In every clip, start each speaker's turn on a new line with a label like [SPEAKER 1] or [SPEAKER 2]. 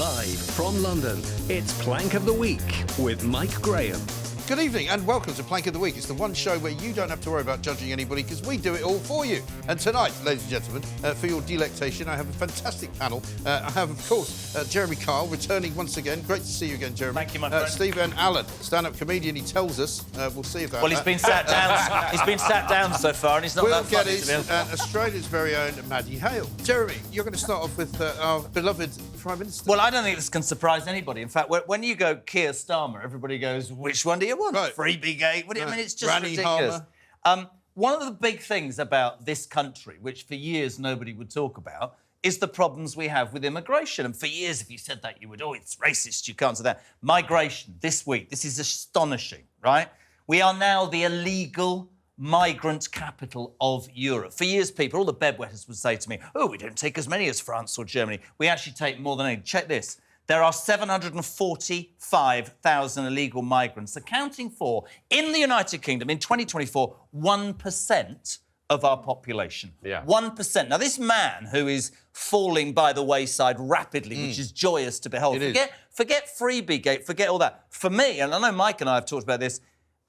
[SPEAKER 1] Live from London, it's Plank of the Week with Mike Graham.
[SPEAKER 2] Good evening and welcome to Plank of the Week. It's the one show where you don't have to worry about judging anybody because we do it all for you. And tonight, ladies and gentlemen, for your delectation, I have a fantastic panel. I have, of course, Jeremy Kyle returning once again. Great to see you again, Jeremy.
[SPEAKER 3] Thank you, my friend.
[SPEAKER 2] Stephen Allen, stand-up comedian, he tells us. We'll see if that...
[SPEAKER 3] Well, he's been sat down. He's been sat down so far, and he's not
[SPEAKER 2] Will
[SPEAKER 3] that funny
[SPEAKER 2] Geddes
[SPEAKER 3] to me.
[SPEAKER 2] and Australia's very own Maddie Hale. Jeremy, you're going to start off with our beloved Prime Minister.
[SPEAKER 3] Well, I don't think this can surprise anybody. In fact, when you go Keir Starmer, everybody goes, which one do you want?
[SPEAKER 2] Right.
[SPEAKER 3] Freebie gate? What do you mean? It's just
[SPEAKER 2] Granny
[SPEAKER 3] ridiculous.
[SPEAKER 2] Harmer.
[SPEAKER 3] One of the big things about this country, which for years nobody would talk about, is the problems we have with immigration. And for years, if you said that, you would, oh, it's racist, you can't say that. Migration, this week, this is astonishing, right? We are now the illegal migrant capital of Europe. For years, people, all the bedwetters would say to me, oh, we don't take as many as France or Germany. We actually take more than any. Check this. There are 745,000 illegal migrants, accounting for, in the United Kingdom, in 2024, 1% of our population.
[SPEAKER 4] Yeah.
[SPEAKER 3] 1%. Now, this man who is falling by the wayside rapidly, which is joyous to behold. Forget freebie gate, forget all that. For me, and I know Mike and I have talked about this,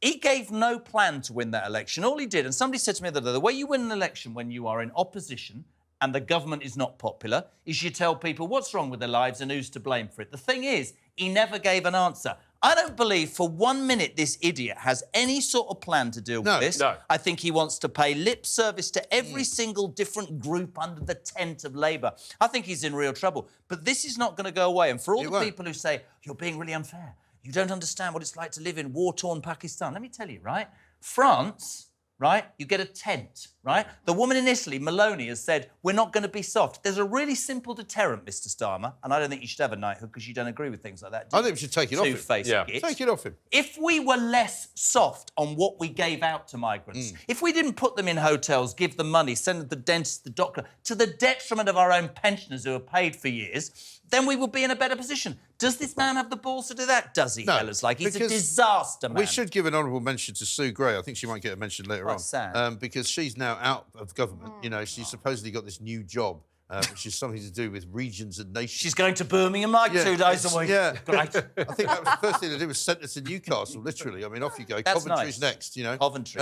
[SPEAKER 3] he gave no plan to win that election. All he did, and somebody said to me the other day, the way you win an election when you are in opposition and the government is not popular is you tell people what's wrong with their lives and who's to blame for it. The thing is, he never gave an answer. I don't believe for 1 minute this idiot has any sort of plan to deal with this.
[SPEAKER 4] No.
[SPEAKER 3] I think he wants to pay lip service to every single different group under the tent of Labour. I think he's in real trouble. But this is not going to go away. And for all the people who say, you're being really unfair, you don't understand what it's like to live in war-torn Pakistan. Let me tell you, right? France, right, you get a tent, right? The woman in Italy, Meloni, has said, we're not going to be soft. There's a really simple deterrent, Mr Starmer, and I don't think you should have a knighthood because you don't agree with things like that.
[SPEAKER 2] I think we should take it off him.
[SPEAKER 3] Two-faced git.
[SPEAKER 2] Take it off him.
[SPEAKER 3] If we were less soft on what we gave out to migrants, if we didn't put them in hotels, give them money, send them to the dentist, the doctor, to the detriment of our own pensioners who are paid for years, then we would be in a better position. Does this man have the balls to do that? Does he,
[SPEAKER 2] No,
[SPEAKER 3] fellas? Like, he's a disaster man.
[SPEAKER 2] We should give an honourable mention to Sue Gray. I think she might get a mention later on.
[SPEAKER 3] Sad.
[SPEAKER 2] Because she's now out of government. You know, she's supposedly got this new job, which is something to do with regions and nations.
[SPEAKER 3] She's going to Birmingham like 2 days a week.
[SPEAKER 2] Yeah.
[SPEAKER 3] Great.
[SPEAKER 2] I think that was the first thing to do was sent her to Newcastle, literally. I mean, off you go.
[SPEAKER 3] That's
[SPEAKER 2] Coventry's
[SPEAKER 3] nice.
[SPEAKER 2] next, you know.
[SPEAKER 3] Coventry.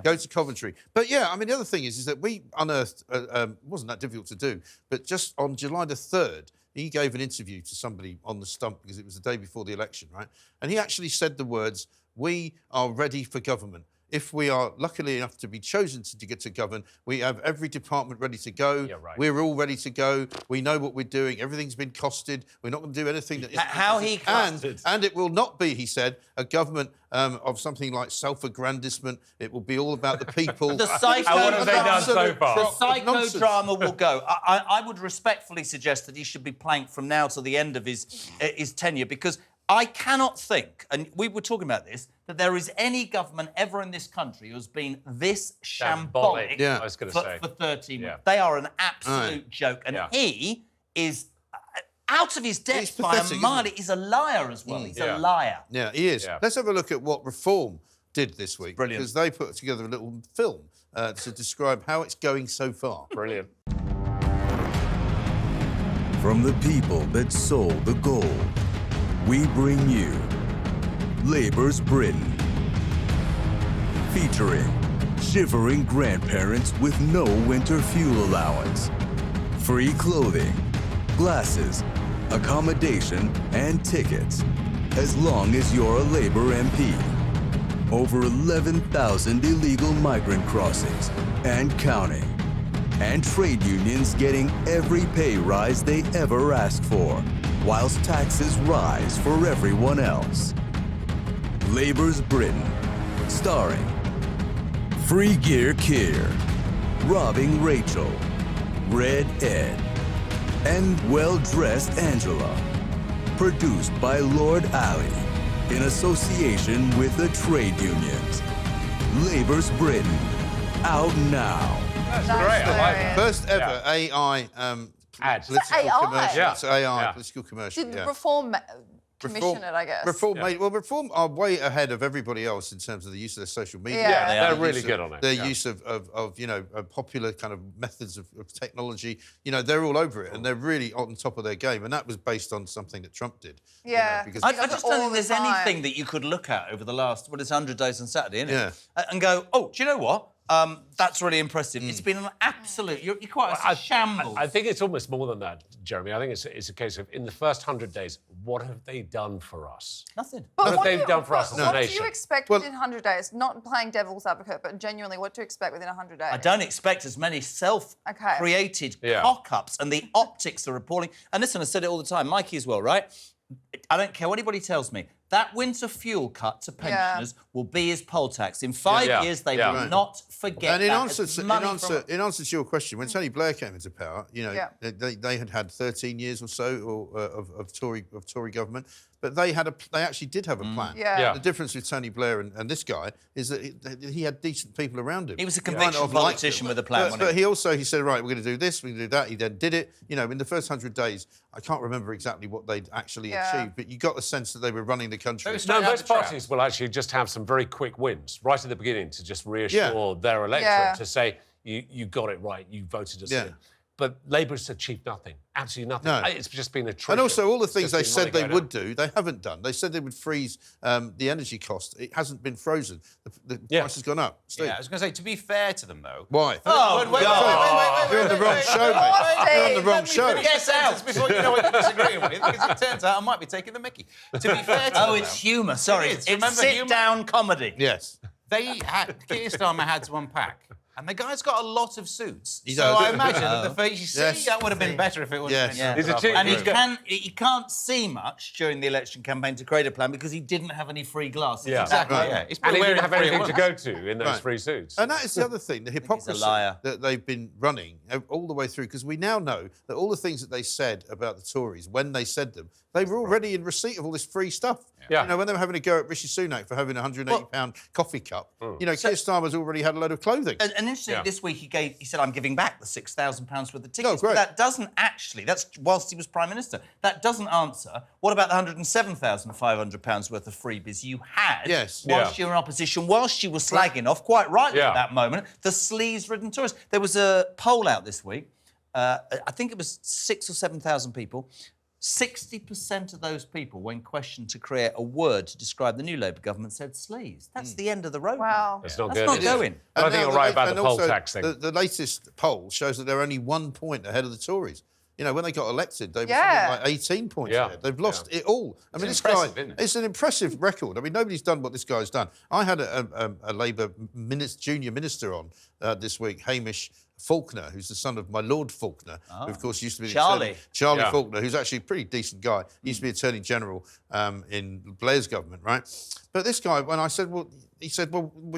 [SPEAKER 2] Go to Coventry. But, yeah, I mean, the other thing is that we unearthed, it wasn't that difficult to do, but just on July the 3rd, he gave an interview to somebody on the stump because it was the day before the election, right? And he actually said the words, we are ready for government. If we are lucky enough to be chosen to get to govern, we have every department ready to go.
[SPEAKER 4] Yeah, right.
[SPEAKER 2] We're all ready to go. We know what we're doing. Everything's been costed. We're not going to do anything that isn't...
[SPEAKER 3] How he costed.
[SPEAKER 2] And it will not be, he said, a government of something like self-aggrandisement. It will be all about the people.
[SPEAKER 3] The psycho-
[SPEAKER 4] What have they done so far?
[SPEAKER 3] The psychodrama will go. I would respectfully suggest that he should be planked from now till the end of his tenure because I cannot think, and we were talking about this, that there is any government ever in this country who's been this shambolic
[SPEAKER 4] I was going to say.
[SPEAKER 3] for 13
[SPEAKER 4] Yeah.
[SPEAKER 3] months. They are an absolute joke. And he is out of his depth by a mile. He's a liar as well. He's a liar.
[SPEAKER 2] Yeah, he is.
[SPEAKER 4] Yeah.
[SPEAKER 2] Let's have a look at what Reform did this week.
[SPEAKER 3] Brilliant.
[SPEAKER 2] Because they put together a little film to describe how it's going so far.
[SPEAKER 4] Brilliant.
[SPEAKER 5] From the people that sold the gold, we bring you Labour's Britain. Featuring shivering grandparents with no winter fuel allowance, free clothing, glasses, accommodation, and tickets, as long as you're a Labour MP. Over 11,000 illegal migrant crossings and counting. And trade unions getting every pay rise they ever asked for, whilst taxes rise for everyone else. Labour's Britain, starring Free Gear Keir, Robbing Rachel, Red Ed, and Well-Dressed Angela. Produced by Lord Ali, in association with the trade unions. Labour's Britain, out now.
[SPEAKER 4] That's great. I like it.
[SPEAKER 2] First ever AI
[SPEAKER 4] Ads.
[SPEAKER 2] political
[SPEAKER 6] AI?
[SPEAKER 2] commercial.
[SPEAKER 4] Yeah.
[SPEAKER 2] It's AI
[SPEAKER 4] Yeah.
[SPEAKER 2] political commercial.
[SPEAKER 6] Did
[SPEAKER 2] yeah.
[SPEAKER 6] Reform commission it, I guess.
[SPEAKER 2] Reform are way ahead of everybody else in terms of the use of their social media.
[SPEAKER 6] Yeah.
[SPEAKER 4] They're really good on it.
[SPEAKER 2] Their use of popular kind of methods of technology. They're all over it, and they're really on top of their game. And that was based on something that Trump did.
[SPEAKER 6] Yeah.
[SPEAKER 2] Because
[SPEAKER 3] I just don't
[SPEAKER 6] all
[SPEAKER 3] think
[SPEAKER 6] the
[SPEAKER 3] there's
[SPEAKER 6] time.
[SPEAKER 3] anything that you could look at over the last, it's 100 days on Saturday, isn't it?
[SPEAKER 2] Yeah.
[SPEAKER 3] And go, oh, do you know what? That's really impressive. It's been an absolute... You're quite a shambles.
[SPEAKER 4] I think it's almost more than that, Jeremy. I think it's a case of, in the first 100 days, what have they done for us?
[SPEAKER 3] Nothing.
[SPEAKER 6] But
[SPEAKER 4] What
[SPEAKER 6] what
[SPEAKER 4] they've done for us as a
[SPEAKER 6] What do
[SPEAKER 4] nation.
[SPEAKER 6] you expect within 100 days? Not playing devil's advocate, but genuinely, what to expect within 100 days?
[SPEAKER 3] I don't expect as many self-created cock-ups, and the optics are appalling. And listen, I said it all the time, Mikey as well, right? I don't care what anybody tells me. That winter fuel cut to pensioners will be his poll tax. In 5 years, they will not forget
[SPEAKER 2] and in
[SPEAKER 3] that.
[SPEAKER 2] answer,
[SPEAKER 3] It's
[SPEAKER 2] to, in,
[SPEAKER 3] money
[SPEAKER 2] answer,
[SPEAKER 3] from...
[SPEAKER 2] in answer to your question, when Tony Blair came into power, they had 13 years or so of Tory government, but they actually did have a plan.
[SPEAKER 6] Yeah.
[SPEAKER 2] The difference with Tony Blair and this guy is that he had decent people around him.
[SPEAKER 3] He was a conviction politician with a plan.
[SPEAKER 2] But he said, right, we're going to do this, we're going to do that. He then did it. In the first 100 days, I can't remember exactly what they'd actually achieved, but you got the sense that they were running the country.
[SPEAKER 4] No, most parties will actually just have some very quick wins right at the beginning to just reassure their electorate to say, you got it right, you voted us in. But Labour's achieved nothing, absolutely nothing.
[SPEAKER 2] No.
[SPEAKER 4] It's just been a trick.
[SPEAKER 2] And also, all the things they said they would do, they haven't done. They said they would freeze the energy cost. It hasn't been frozen. The price has gone up. Steve.
[SPEAKER 7] Yeah, I was going to say, to be fair to them, though...
[SPEAKER 2] Why?
[SPEAKER 3] Oh,
[SPEAKER 7] wait,
[SPEAKER 2] You're on the wrong show, mate. You're on the wrong show.
[SPEAKER 7] Yes, out before you know what you're disagreeing with, because it turns out I might be taking the mickey. To be fair to them,
[SPEAKER 3] Oh, it's humour, sorry.
[SPEAKER 7] It is.
[SPEAKER 3] It's
[SPEAKER 7] Remember
[SPEAKER 3] sit-down comedy.
[SPEAKER 2] Yes.
[SPEAKER 7] Keir Starmer had to unpack. And the guy's got a lot of suits.
[SPEAKER 2] He
[SPEAKER 7] So
[SPEAKER 2] does.
[SPEAKER 7] I imagine that the face, that would have been better if it would have been...
[SPEAKER 2] Yes.
[SPEAKER 4] He's a cheap-
[SPEAKER 3] And he can't see much during the election campaign to create a plan because he didn't have any free glasses.
[SPEAKER 4] Yeah.
[SPEAKER 7] Exactly,
[SPEAKER 2] Right.
[SPEAKER 7] yeah. He's
[SPEAKER 4] And he
[SPEAKER 7] wearing
[SPEAKER 4] didn't have
[SPEAKER 7] free
[SPEAKER 4] anything to
[SPEAKER 7] ones.
[SPEAKER 4] go to in those free suits.
[SPEAKER 2] And that is the other thing, the hypocrisy
[SPEAKER 3] liar.
[SPEAKER 2] that they've been running all the way through, because we now know that all the things that they said about the Tories, when they said them, they were already in receipt of all this free stuff.
[SPEAKER 4] Yeah.
[SPEAKER 2] When they were having a go at Rishi Sunak for having a £180 coffee cup, Keir Starmer's already had a load of clothing.
[SPEAKER 3] And interestingly, this week he said, I'm giving back the £6,000 worth of tickets.
[SPEAKER 2] Oh, great.
[SPEAKER 3] But that doesn't actually, that's whilst he was Prime Minister, that doesn't answer, what about the £107,500 worth of freebies you had whilst you were in opposition, whilst you were slagging off, quite rightly at that moment, the sleaze-ridden Tories. There was a poll out this week, I think it was 6,000 or 7,000 people. 60% of those people, when questioned to create a word to describe the new Labour government, said sleaze. That's the end of the road.
[SPEAKER 6] Wow.
[SPEAKER 4] That's not
[SPEAKER 3] That's
[SPEAKER 4] good.
[SPEAKER 3] not going.
[SPEAKER 4] But I think you're right about the poll
[SPEAKER 2] also,
[SPEAKER 4] tax thing.
[SPEAKER 2] The latest poll shows that they're only 1 point ahead of the Tories. When they got elected, they were something like 18 points ahead. They've lost it all. I mean, this guy, it's an impressive record. I mean, nobody's done what this guy's done. I had a Labour junior minister on this week, Hamish Faulkner, who's the son of my Lord Faulkner, who, of course, used to be
[SPEAKER 3] Charlie
[SPEAKER 2] Faulkner, who's actually a pretty decent guy. He used to be Attorney General in Blair's government, right? But this guy, when I said, he said,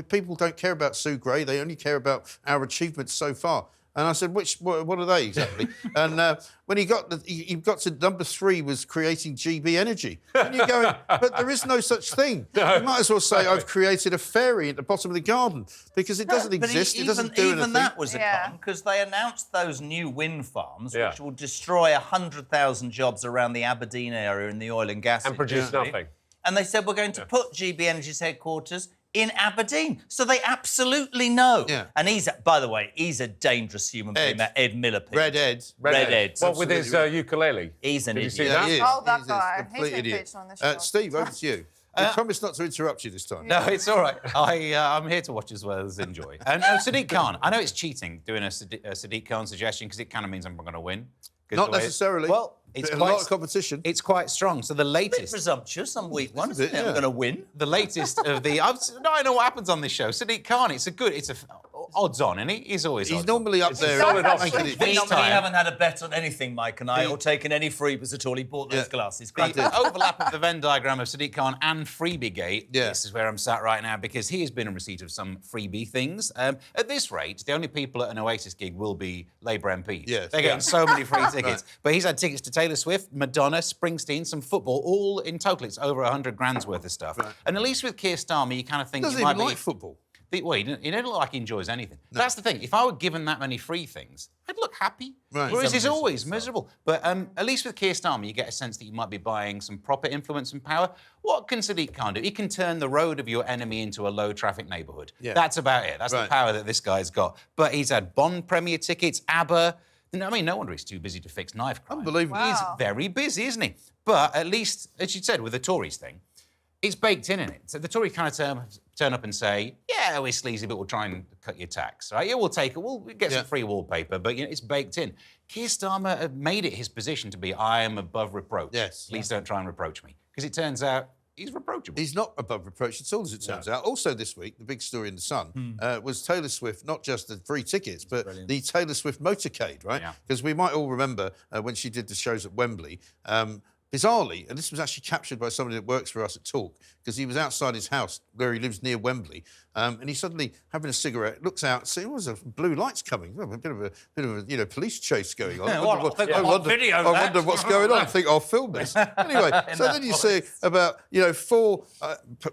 [SPEAKER 2] people don't care about Sue Gray. They only care about our achievements so far. And I said, what are they exactly? And when he got to number 3 was creating GB Energy. And you're going, but there is no such thing. You might as well say I've created a fairy at the bottom of the garden, because it doesn't exist. It doesn't do anything.
[SPEAKER 3] Even that was a con, because they announced those new wind farms, which will destroy 100,000 jobs around the Aberdeen area in the oil and gas
[SPEAKER 4] and produce nothing.
[SPEAKER 3] And they said, we're going to put GB Energy's headquarters in Aberdeen. So they absolutely know.
[SPEAKER 2] Yeah.
[SPEAKER 3] And by the way, he's a dangerous human being, that Ed Millipede.
[SPEAKER 2] Red Ed.
[SPEAKER 3] Red Ed.
[SPEAKER 4] Well, with his ukulele.
[SPEAKER 3] He's an
[SPEAKER 4] Did you
[SPEAKER 3] idiot.
[SPEAKER 4] see that?
[SPEAKER 2] He is.
[SPEAKER 6] Oh, that
[SPEAKER 2] He's
[SPEAKER 6] guy.
[SPEAKER 2] a complete
[SPEAKER 6] He's been
[SPEAKER 2] idiot.
[SPEAKER 6] featured on this show.
[SPEAKER 2] Steve, over to you. I promise not to interrupt you this time.
[SPEAKER 7] No, it's all right. I'm here to watch as well as enjoy. And Sadiq Khan, I know it's cheating doing a Sadiq Khan suggestion, because it kind of means I'm going to win.
[SPEAKER 2] Not necessarily.
[SPEAKER 7] Well, it's
[SPEAKER 2] a
[SPEAKER 7] quite,
[SPEAKER 2] lot of competition.
[SPEAKER 7] It's quite strong. So the
[SPEAKER 3] Bit
[SPEAKER 7] latest...
[SPEAKER 3] presumptuous on week 1, isn't it?
[SPEAKER 2] yeah.
[SPEAKER 3] I'm going to win.
[SPEAKER 7] The latest of the... I know what happens on this show. Sadiq Khan, it's odds on, isn't he? He's always
[SPEAKER 2] He's
[SPEAKER 7] odds
[SPEAKER 2] normally up there.
[SPEAKER 4] solid
[SPEAKER 6] option.
[SPEAKER 2] Thank you.
[SPEAKER 3] We
[SPEAKER 7] This time-
[SPEAKER 3] haven't had a bet on anything, Mike and I, or taken any freebies at all. He bought those glasses.
[SPEAKER 7] The overlap of the Venn diagram of Sadiq Khan and Freebiegate, this is where I'm sat right now, because he has been in receipt of some freebie things. At this rate, the only people at an Oasis gig will be Labour MPs.
[SPEAKER 2] Yes.
[SPEAKER 7] They're getting so many free tickets. But he's had tickets to Taylor Swift, Madonna, Springsteen, some football, all in total. It's over 100 grand's worth of stuff. And at least with Keir Starmer, you kind of think
[SPEAKER 2] Doesn't
[SPEAKER 7] you might
[SPEAKER 2] even
[SPEAKER 7] be...
[SPEAKER 2] like football.
[SPEAKER 7] Well, he doesn't look like he enjoys anything. No. That's the thing. If I were given that many free things, I'd look happy. Right. Whereas he's always miserable. But at least with Keir Starmer, you get a sense that you might be buying some proper influence and power. What can Sadiq Khan do? He can turn the road of your enemy into a low-traffic neighbourhood. Yeah. That's about it. That's the power that this guy's got. But he's had Bond premiere tickets, ABBA. I mean, no wonder he's too busy to fix knife crime.
[SPEAKER 2] Unbelievable.
[SPEAKER 6] Wow.
[SPEAKER 7] He's very busy, isn't he? But at least, as you said, with the Tories thing, it's baked in it. So the Tories kind of turn up and say, yeah, we're sleazy, but we'll try and cut your tax, right? Yeah, we'll take it. We'll get some free wallpaper, but, it's baked in. Keir Starmer made it his position to be, I am above reproach.
[SPEAKER 2] Yes.
[SPEAKER 7] Please don't try and reproach me. Because it turns out he's reproachable.
[SPEAKER 2] He's not above reproach at all, as it turns out. Also this week, the big story in The Sun was Taylor Swift, not just the free tickets, but the Taylor Swift motorcade, right? Because we might all remember when she did the shows at Wembley, bizarrely, and this was actually captured by somebody that works for us at Talk, because he was outside his house where he lives near Wembley, and he's suddenly having a cigarette, looks out, sees was blue lights coming, a bit of a police chase going on. I wonder what's going on. I think I'll film this anyway. So then you see about 4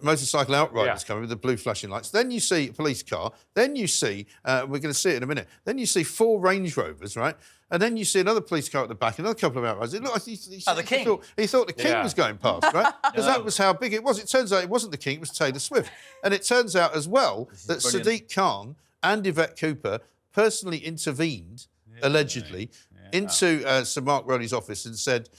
[SPEAKER 2] motorcycle outriders coming with the blue flashing lights. Then you see a police car. Then you see we're going to see it in a minute. Then you see 4 Range Rovers, right? And then you see another police car at the back, another couple of outriders. It looked like
[SPEAKER 3] the King.
[SPEAKER 2] He thought the King was going past, right? Because that was how big it was. It turns out it wasn't the King, it was Taylor Swift. And it turns out as well that Sadiq Khan and Yvette Cooper personally intervened, allegedly, into Sir Mark Rowley's office and said,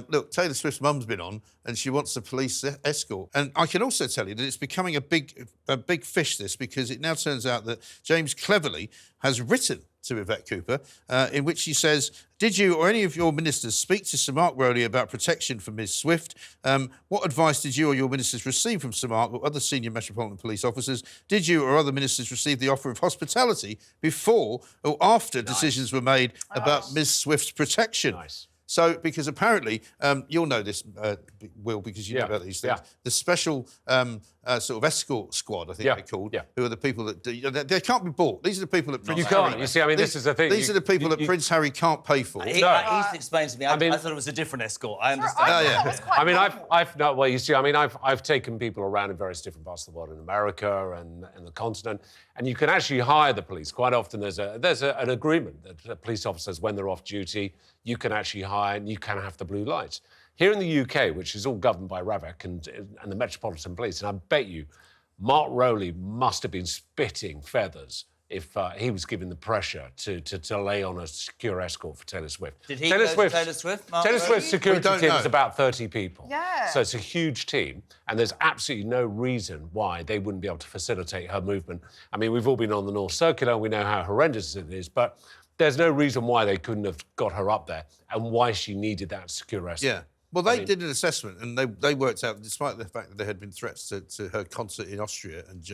[SPEAKER 2] look, Taylor Swift's mum's been on and she wants a police escort. And I can also tell you that it's becoming a big fish, this, because it now turns out that James Cleverly has written to Yvette Cooper, in which he says, did you or any of your ministers speak to Sir Mark Rowley about protection for Ms Swift? What advice did you or your ministers receive from Sir Mark or other senior Metropolitan Police officers? Did you or other ministers receive the offer of hospitality before or after decisions were made about Ms Swift's protection? So, because apparently, you'll know this, Will, because you know about these things. The special sort of escort squad, I think they're called, who are the people that they can't be bought. These are the people that Prince Harry...
[SPEAKER 4] You can't. You see, I mean, this is the thing.
[SPEAKER 2] These are the people that Prince Harry can't pay for.
[SPEAKER 3] He explains to me. I thought it was a different escort. I understand.
[SPEAKER 4] I mean, I've taken people around in various different parts of the world, in America and the continent, and you can actually hire the police. Quite often, there's an agreement that police officers, when they're off duty, you can actually hire and you can have the blue lights. Here in the UK, which is all governed by RAVEC and the Metropolitan Police, and I bet you Mark Rowley must have been spitting feathers if he was given the pressure to lay on a secure escort for Taylor Swift.
[SPEAKER 3] Did he go to Taylor Swift?
[SPEAKER 4] Taylor Swift's security team is about 30 people.
[SPEAKER 6] Yeah.
[SPEAKER 4] So it's a huge team, and there's absolutely no reason why they wouldn't be able to facilitate her movement. I mean, we've all been on the North Circular, and we know how horrendous it is, but there's no reason why they couldn't have got her up there and why she needed that secure escort.
[SPEAKER 2] Yeah. Well, they did an assessment, and they worked out, despite the fact that there had been threats to her concert in Austria and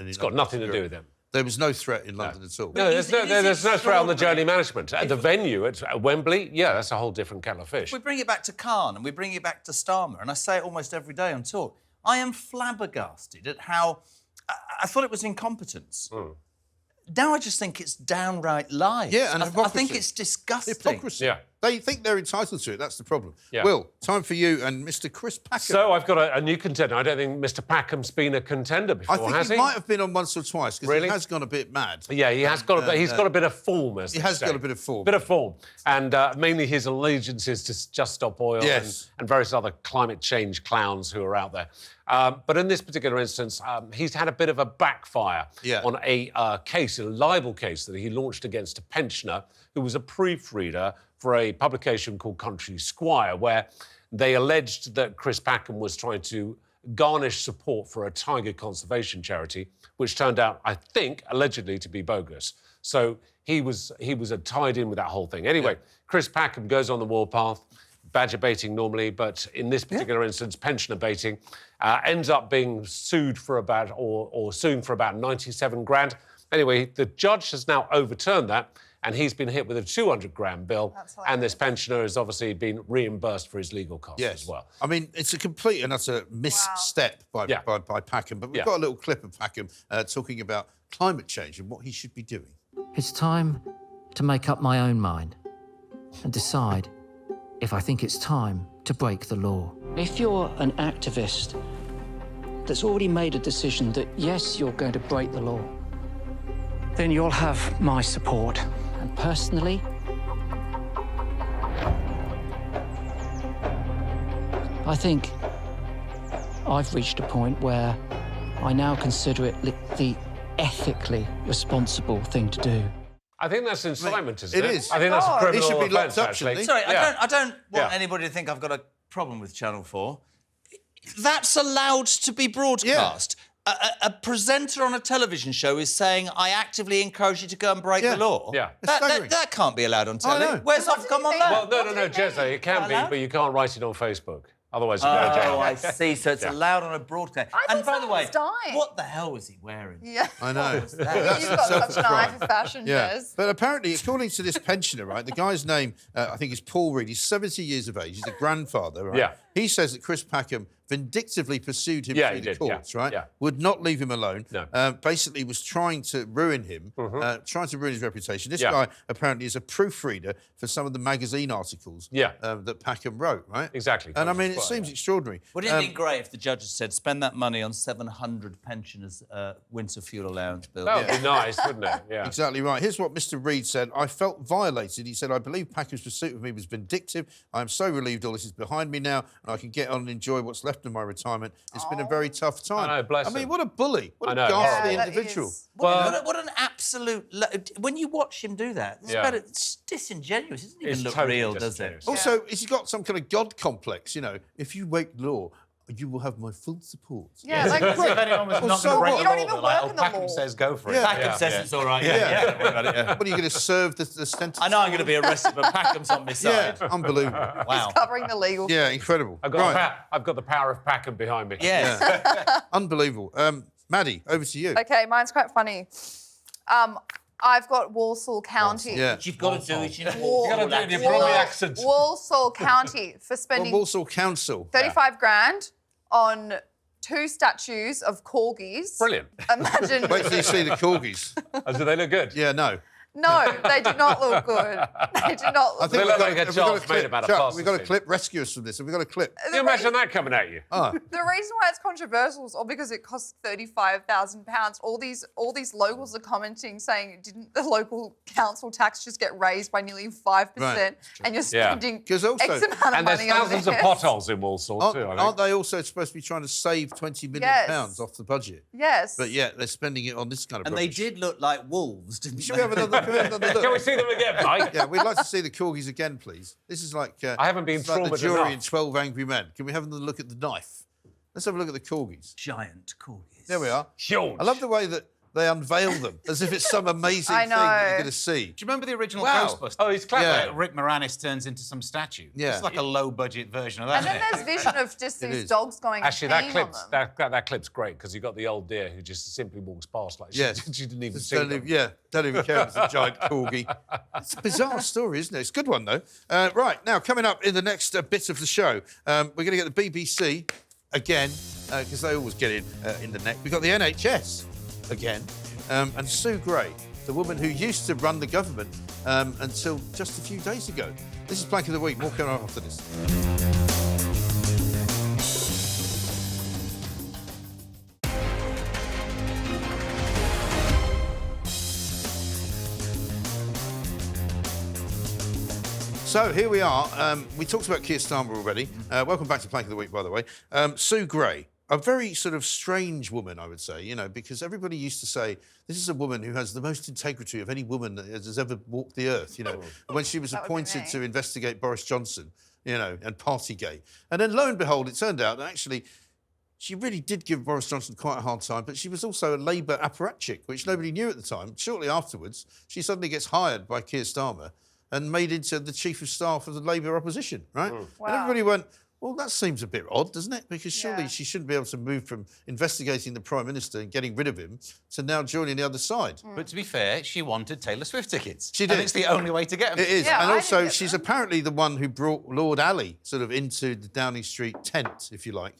[SPEAKER 4] it's got nothing to do with them.
[SPEAKER 2] There was no threat in London at all.
[SPEAKER 4] No, there's no threat on the journey management. At the venue at Wembley, that's a whole different kettle of fish.
[SPEAKER 3] We bring it back to Khan and we bring it back to Starmer, and I say it almost every day on Talk. I am flabbergasted at how... I thought it was incompetence. Now I just think it's downright lies.
[SPEAKER 2] Yeah, and
[SPEAKER 3] I think it's disgusting.
[SPEAKER 2] Hypocrisy.
[SPEAKER 4] Yeah.
[SPEAKER 2] They think they're entitled to it. That's the problem. Yeah. Will, time for you and Mr. Chris Packham.
[SPEAKER 4] So I've got a new contender. I don't think Mr. Packham's been a contender before, has he?
[SPEAKER 2] He might have been on once or twice, because he has gone a a bit
[SPEAKER 4] Yeah, he has got he's got a bit of form, as
[SPEAKER 2] he has got a bit of form.
[SPEAKER 4] Bit of form. And mainly his allegiances to Just Stop Oil and various other climate change clowns who are out there. But in this particular instance, he's had a bit of a backfire on a libel case that he launched against a pensioner who was a proofreader for a publication called Country Squire, where they alleged that Chris Packham was trying to garnish support for a tiger conservation charity, which turned out, I think, allegedly to be bogus. So he was tied in with that whole thing. Anyway, Chris Packham goes on the warpath, badger baiting normally, but in this particular instance, pensioner baiting, ends up being sued for about, or suing for about 97 grand. Anyway, the judge has now overturned that, and he's been hit with a 200 grand bill, and this pensioner has obviously been reimbursed for his legal costs as well.
[SPEAKER 2] I mean, it's a complete and utter misstep by Packham, but we've got a little clip of Packham talking about climate change and what he should be doing.
[SPEAKER 8] It's time to make up my own mind and decide if I think it's time to break the law. If you're an activist that's already made a decision that, yes, you're going to break the law, then you'll have my support. And personally, I think I've reached a point where I now consider it the ethically responsible thing to do.
[SPEAKER 4] I think that's incitement, isn't it?
[SPEAKER 2] It is.
[SPEAKER 4] I think that's a criminal
[SPEAKER 2] He should be locked
[SPEAKER 4] offence,
[SPEAKER 2] up,
[SPEAKER 4] actually.
[SPEAKER 2] shouldn't he?
[SPEAKER 3] Sorry,
[SPEAKER 4] Yeah.
[SPEAKER 3] I don't want
[SPEAKER 4] Yeah.
[SPEAKER 3] anybody to think I've got a problem with Channel 4. That's allowed to be broadcast. A presenter on a television show is saying, I actively encourage you to go and break the law.
[SPEAKER 4] Yeah.
[SPEAKER 3] That can't be allowed on telly.
[SPEAKER 2] know.
[SPEAKER 3] Where's Ofcom on that?
[SPEAKER 4] Well, no, Jezza, it can be, but you can't write it on Facebook. Otherwise, you go to jail.
[SPEAKER 3] Oh, I see. So it's allowed on a broadcast.
[SPEAKER 6] I
[SPEAKER 3] And
[SPEAKER 6] thought
[SPEAKER 3] by the way,
[SPEAKER 6] someone's dying.
[SPEAKER 3] what the hell was he wearing?
[SPEAKER 6] Yeah.
[SPEAKER 2] I know.
[SPEAKER 6] You've got such an eye for fashion,
[SPEAKER 2] Yeah,
[SPEAKER 6] Jez.
[SPEAKER 2] but apparently, according to this pensioner, right, the guy's name, I think is Paul Reed. He's 70 years of age. He's a grandfather, right?
[SPEAKER 4] Yeah.
[SPEAKER 2] He says that Chris Packham vindictively pursued him
[SPEAKER 4] Yeah,
[SPEAKER 2] through
[SPEAKER 4] he
[SPEAKER 2] the
[SPEAKER 4] did,
[SPEAKER 2] courts,
[SPEAKER 4] yeah,
[SPEAKER 2] right?
[SPEAKER 4] yeah.
[SPEAKER 2] Would not leave him alone.
[SPEAKER 4] No.
[SPEAKER 2] Basically was trying to ruin him, trying to ruin his reputation. This
[SPEAKER 4] Yeah.
[SPEAKER 2] guy apparently is a proofreader for some of the magazine articles that Packham wrote, right?
[SPEAKER 4] Exactly.
[SPEAKER 2] And I mean, it
[SPEAKER 4] Quite,
[SPEAKER 2] seems extraordinary.
[SPEAKER 3] Wouldn't it be great if the judges said, spend that money on 700 pensioners' winter fuel allowance bill?
[SPEAKER 4] That would be nice, wouldn't it? Yeah.
[SPEAKER 2] Exactly right. Here's what Mr. Reid said. I felt violated. He said, I believe Packham's pursuit of me was vindictive. I am so relieved all this is behind me now and I can get on and enjoy what's left of my retirement. It's been a very tough time.
[SPEAKER 4] I know, bless
[SPEAKER 2] I mean,
[SPEAKER 4] him.
[SPEAKER 2] what a bully. What
[SPEAKER 4] I
[SPEAKER 2] a
[SPEAKER 4] know,
[SPEAKER 2] ghastly
[SPEAKER 6] Yeah, that
[SPEAKER 2] individual.
[SPEAKER 6] is.
[SPEAKER 3] What an absolute... When you watch him do that, it's disingenuous. It doesn't even
[SPEAKER 4] It's
[SPEAKER 3] look
[SPEAKER 4] totally
[SPEAKER 3] real, does it?
[SPEAKER 4] disingenuous.
[SPEAKER 2] Also, has he got some kind of God complex? You know, if you break the law, you will have my full support.
[SPEAKER 6] Yeah, like,
[SPEAKER 7] As if anyone was not
[SPEAKER 2] so
[SPEAKER 7] going to break
[SPEAKER 2] what?
[SPEAKER 7] the
[SPEAKER 6] You don't
[SPEAKER 7] law,
[SPEAKER 6] even
[SPEAKER 7] they're like,
[SPEAKER 6] work in the
[SPEAKER 7] Packham
[SPEAKER 6] law.
[SPEAKER 7] says go for it.
[SPEAKER 2] Yeah.
[SPEAKER 3] Packham says it's all right.
[SPEAKER 2] Yeah.
[SPEAKER 3] Don't worry about it. Yeah.
[SPEAKER 2] What are you going to serve the sentence?
[SPEAKER 3] I know I'm going to be arrested, but Packham's on my
[SPEAKER 2] Yeah,
[SPEAKER 3] side.
[SPEAKER 2] unbelievable.
[SPEAKER 3] Wow.
[SPEAKER 6] covering the legal.
[SPEAKER 2] Yeah, incredible.
[SPEAKER 4] I've got,
[SPEAKER 2] Right,
[SPEAKER 4] I've got the power of Packham behind me.
[SPEAKER 3] Yes.
[SPEAKER 2] unbelievable. Maddie, over to you.
[SPEAKER 6] Okay, mine's quite funny. I've got Walsall County.
[SPEAKER 2] Yeah.
[SPEAKER 3] You've got to do it. You know,
[SPEAKER 6] You've
[SPEAKER 4] gotta do it in your Brummy accent.
[SPEAKER 6] Walsall County for spending
[SPEAKER 2] Walsall Council.
[SPEAKER 6] 35 grand on 2 statues of corgis.
[SPEAKER 4] Brilliant.
[SPEAKER 6] Imagine.
[SPEAKER 2] Wait till you see the corgis.
[SPEAKER 4] Oh, do they look good?
[SPEAKER 2] Yeah, no.
[SPEAKER 6] No, they do not look good. They do not look
[SPEAKER 4] They
[SPEAKER 6] good.
[SPEAKER 4] look like a
[SPEAKER 2] have we got
[SPEAKER 4] child's made about a
[SPEAKER 2] Chuck,
[SPEAKER 4] pasta
[SPEAKER 2] we've got a
[SPEAKER 4] scene.
[SPEAKER 2] clip. Rescue us from this. Have we got a clip?
[SPEAKER 4] Can you imagine that coming at you?
[SPEAKER 2] Oh,
[SPEAKER 6] The reason why it's controversial is all because it costs £35,000. All these locals are commenting saying, didn't the local council tax just get raised by nearly 5%?
[SPEAKER 2] Right.
[SPEAKER 6] And you're spending
[SPEAKER 2] 'Cause also-
[SPEAKER 6] X amount of
[SPEAKER 4] And there's
[SPEAKER 6] money on
[SPEAKER 4] thousands of
[SPEAKER 6] this.
[SPEAKER 4] potholes in Walsall, too, I think.
[SPEAKER 2] aren't they also supposed to be trying to save £20 million
[SPEAKER 6] Yes.
[SPEAKER 2] off the budget?
[SPEAKER 6] Yes.
[SPEAKER 2] But yet they're spending it on this kind of
[SPEAKER 3] And they
[SPEAKER 2] rubbish.
[SPEAKER 3] did look like wolves, didn't
[SPEAKER 2] Should
[SPEAKER 3] they?
[SPEAKER 2] we have another look?
[SPEAKER 4] Can we see them again, Mike?
[SPEAKER 2] Yeah, we'd like to see the corgis again, please. This is like
[SPEAKER 4] I haven't been
[SPEAKER 2] it's like the
[SPEAKER 4] traumatized
[SPEAKER 2] jury
[SPEAKER 4] enough.
[SPEAKER 2] in 12 Angry Men. Can we have another look at the knife? Let's have a look at the corgis.
[SPEAKER 3] Giant corgis.
[SPEAKER 2] There we are.
[SPEAKER 4] Huge.
[SPEAKER 2] I love the way that they unveil them as if it's some amazing
[SPEAKER 6] I
[SPEAKER 2] thing that you're
[SPEAKER 6] know.
[SPEAKER 2] going to see.
[SPEAKER 7] Do you remember the original
[SPEAKER 2] Wow.
[SPEAKER 7] Ghostbusters?
[SPEAKER 4] Oh, he's clever.
[SPEAKER 2] Yeah.
[SPEAKER 7] Rick Moranis turns into some statue.
[SPEAKER 2] Yeah.
[SPEAKER 7] It's like a low-budget version of that.
[SPEAKER 6] And then there's vision of just
[SPEAKER 2] It
[SPEAKER 6] these
[SPEAKER 2] is.
[SPEAKER 6] dogs going
[SPEAKER 4] Actually,
[SPEAKER 6] and
[SPEAKER 4] that
[SPEAKER 6] peeing on
[SPEAKER 4] clip's,
[SPEAKER 6] them.
[SPEAKER 4] that clip's great because you got the old deer who just simply walks past like
[SPEAKER 2] Yes.
[SPEAKER 4] she didn't even
[SPEAKER 2] Just
[SPEAKER 4] see
[SPEAKER 2] don't
[SPEAKER 4] them.
[SPEAKER 2] even, yeah, don't even care if it's a giant corgi. It's a bizarre story, isn't it? It's a good one, though. Right, now, coming up in the next bit of the show, we're going to get the BBC again, because they always get in the neck. We've got the NHS again, and Sue Gray, the woman who used to run the government until just a few days ago. This is Plank of the Week. More coming up after this. So here we are. We talked about Keir Starmer already. Welcome back to Plank of the Week, by the way. Sue Gray, a very sort of strange woman, I would say, you know, because everybody used to say this is a woman who has the most integrity of any woman that has ever walked the earth, you know. When she was
[SPEAKER 6] That would be
[SPEAKER 2] appointed
[SPEAKER 6] me.
[SPEAKER 2] to investigate Boris Johnson, you know, and Partygate. And then lo and behold, it turned out that actually she really did give Boris Johnson quite a hard time, but she was also a Labour apparatchik, which nobody knew at the time. Shortly afterwards, she suddenly gets hired by Keir Starmer and made into the chief of staff of the Labour opposition, right? And
[SPEAKER 6] Wow.
[SPEAKER 2] everybody went, well, that seems a bit odd, doesn't it? Because surely
[SPEAKER 6] Yeah.
[SPEAKER 2] she shouldn't be able to move from investigating the Prime Minister and getting rid of him to now joining the other side.
[SPEAKER 7] But to be fair, she wanted Taylor Swift tickets.
[SPEAKER 2] She
[SPEAKER 7] And
[SPEAKER 2] did.
[SPEAKER 7] it's the only way to get them.
[SPEAKER 2] It is.
[SPEAKER 6] Yeah,
[SPEAKER 2] and
[SPEAKER 6] I
[SPEAKER 2] also,
[SPEAKER 6] didn't get
[SPEAKER 2] she's
[SPEAKER 6] that.
[SPEAKER 2] apparently the one who brought Lord Ali sort of into the Downing Street tent, if you like,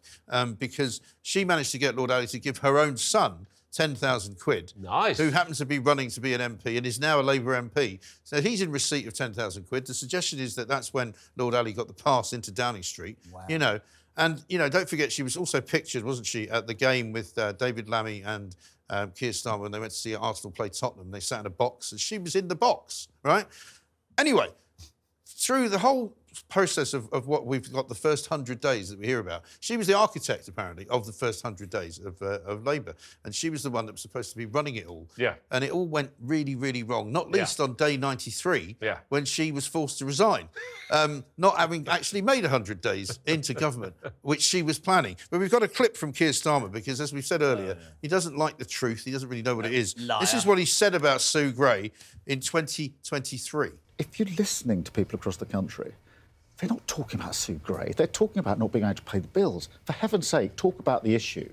[SPEAKER 2] because she managed to get Lord Ali to give her own son 10,000 quid.
[SPEAKER 4] Nice.
[SPEAKER 2] Who happens to be running to be an MP and is now a Labour MP. So he's in receipt of 10,000 quid. The suggestion is that that's when Lord Ali got the pass into Downing Street. Wow. You know, And, you know, don't forget, she was also pictured, wasn't she, at the game with David Lammy and Keir Starmer when they went to see Arsenal play Tottenham. They sat in a box, and she was in the box, right? Anyway, through the whole process of what we've got, the first 100 days that we hear about, she was the architect, apparently, of the first 100 days of Labour. And she was the one that was supposed to be running it all.
[SPEAKER 4] Yeah.
[SPEAKER 2] And it all went really, really wrong, not least on day 93, when she was forced to resign, not having actually made 100 days into government, which she was planning. But we've got a clip from Keir Starmer, because, as we've said earlier, he doesn't like the truth. He doesn't really know what it is.
[SPEAKER 3] Liar.
[SPEAKER 2] This is what he said about Sue Gray in 2023.
[SPEAKER 9] If you're listening to people across the country, they're not talking about Sue Gray. They're talking about not being able to pay the bills. For heaven's sake, talk about the issue,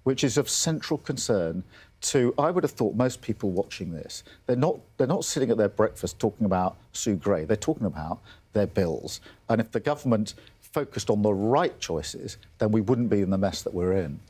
[SPEAKER 9] which is of central concern to, I would have thought, most people watching this. They're not sitting at their breakfast talking about Sue Gray. They're talking about their bills. And if the government focused on the right choices, then we wouldn't be in the mess that we're in.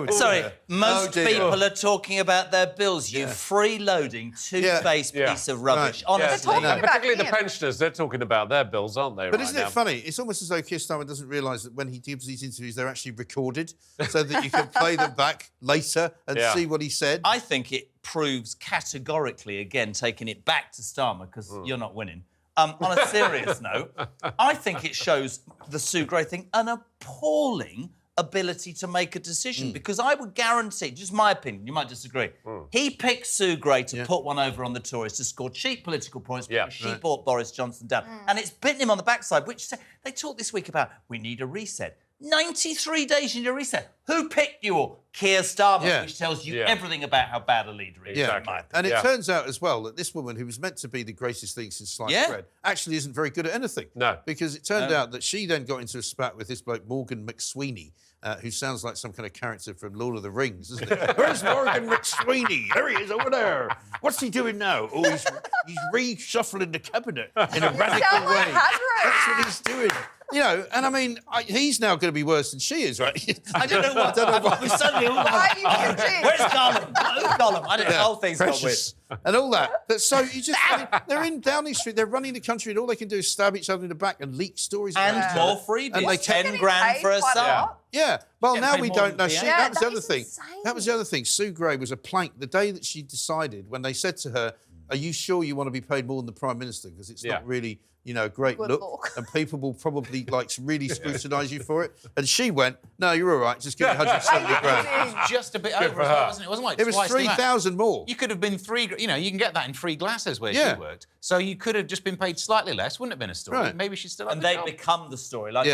[SPEAKER 3] Sorry, most people are talking about their bills, you freeloading, two-faced piece of rubbish.
[SPEAKER 2] Right.
[SPEAKER 3] Honestly.
[SPEAKER 4] Particularly the pensioners, they're talking about their bills, aren't they?
[SPEAKER 2] But isn't it funny? It's almost as though Keir Starmer doesn't realise that when he gives these interviews, they're actually recorded, so that you can play them back later and see what he said.
[SPEAKER 3] I think it proves categorically, again, taking it back to Starmer, because you're not winning. On a serious note, I think it shows the Sue Gray thing an appalling ability to make a decision, because I would guarantee, just my opinion, you might disagree, he picked Sue Gray to put one over on the Tories to score cheap political points because she brought Boris Johnson down. And it's bitten him on the backside, which they talked this week about, we need a reset. 93 days you need a reset. Who picked you all? Keir Starmer, which tells you everything about how bad a leader he is.
[SPEAKER 2] Exactly. And it turns out as well that this woman, who was meant to be the greatest thing since sliced bread, actually isn't very good at anything.
[SPEAKER 4] No.
[SPEAKER 2] Because it turned out that she then got into a spat with this bloke, Morgan McSweeney, who sounds like some kind of character from Lord of the Rings, doesn't it? Where's Morgan McSweeney? There he is, over there. What's he doing now? Oh, he's reshuffling the cabinet in a radical way. That's what he's doing. You know, and I mean, he's now going to be worse than she is, right?
[SPEAKER 3] I don't know what. We're suddenly all like, where's Gollum? Who's Gollum? I don't know. The whole thing's got weird.
[SPEAKER 2] And all that. But so you just, they're in Downing Street, they're running the country, and all they can do is stab each other in the back and leak stories.
[SPEAKER 3] And more freebies. And 10 grand for a sum.
[SPEAKER 2] Yeah. Well, now we don't know. That was the other thing.
[SPEAKER 6] Insane.
[SPEAKER 2] That was the other thing. Sue Gray was a plank. The day that she decided, when they said to her, are you sure you want to be paid more than the Prime Minister? Because it's not really, you know, a great look. And people will probably, like, really scrutinise you for it. And she went, no, you're all right. Just give me 170 grand.
[SPEAKER 7] It was just a bit over, wasn't it? It wasn't like
[SPEAKER 2] it was 3,000 more.
[SPEAKER 7] You could have been you know, you can get that in free glasses where she worked. So you could have just been paid slightly less. Wouldn't have been a story.
[SPEAKER 2] Right.
[SPEAKER 7] Maybe she's still
[SPEAKER 3] And they become the story. Like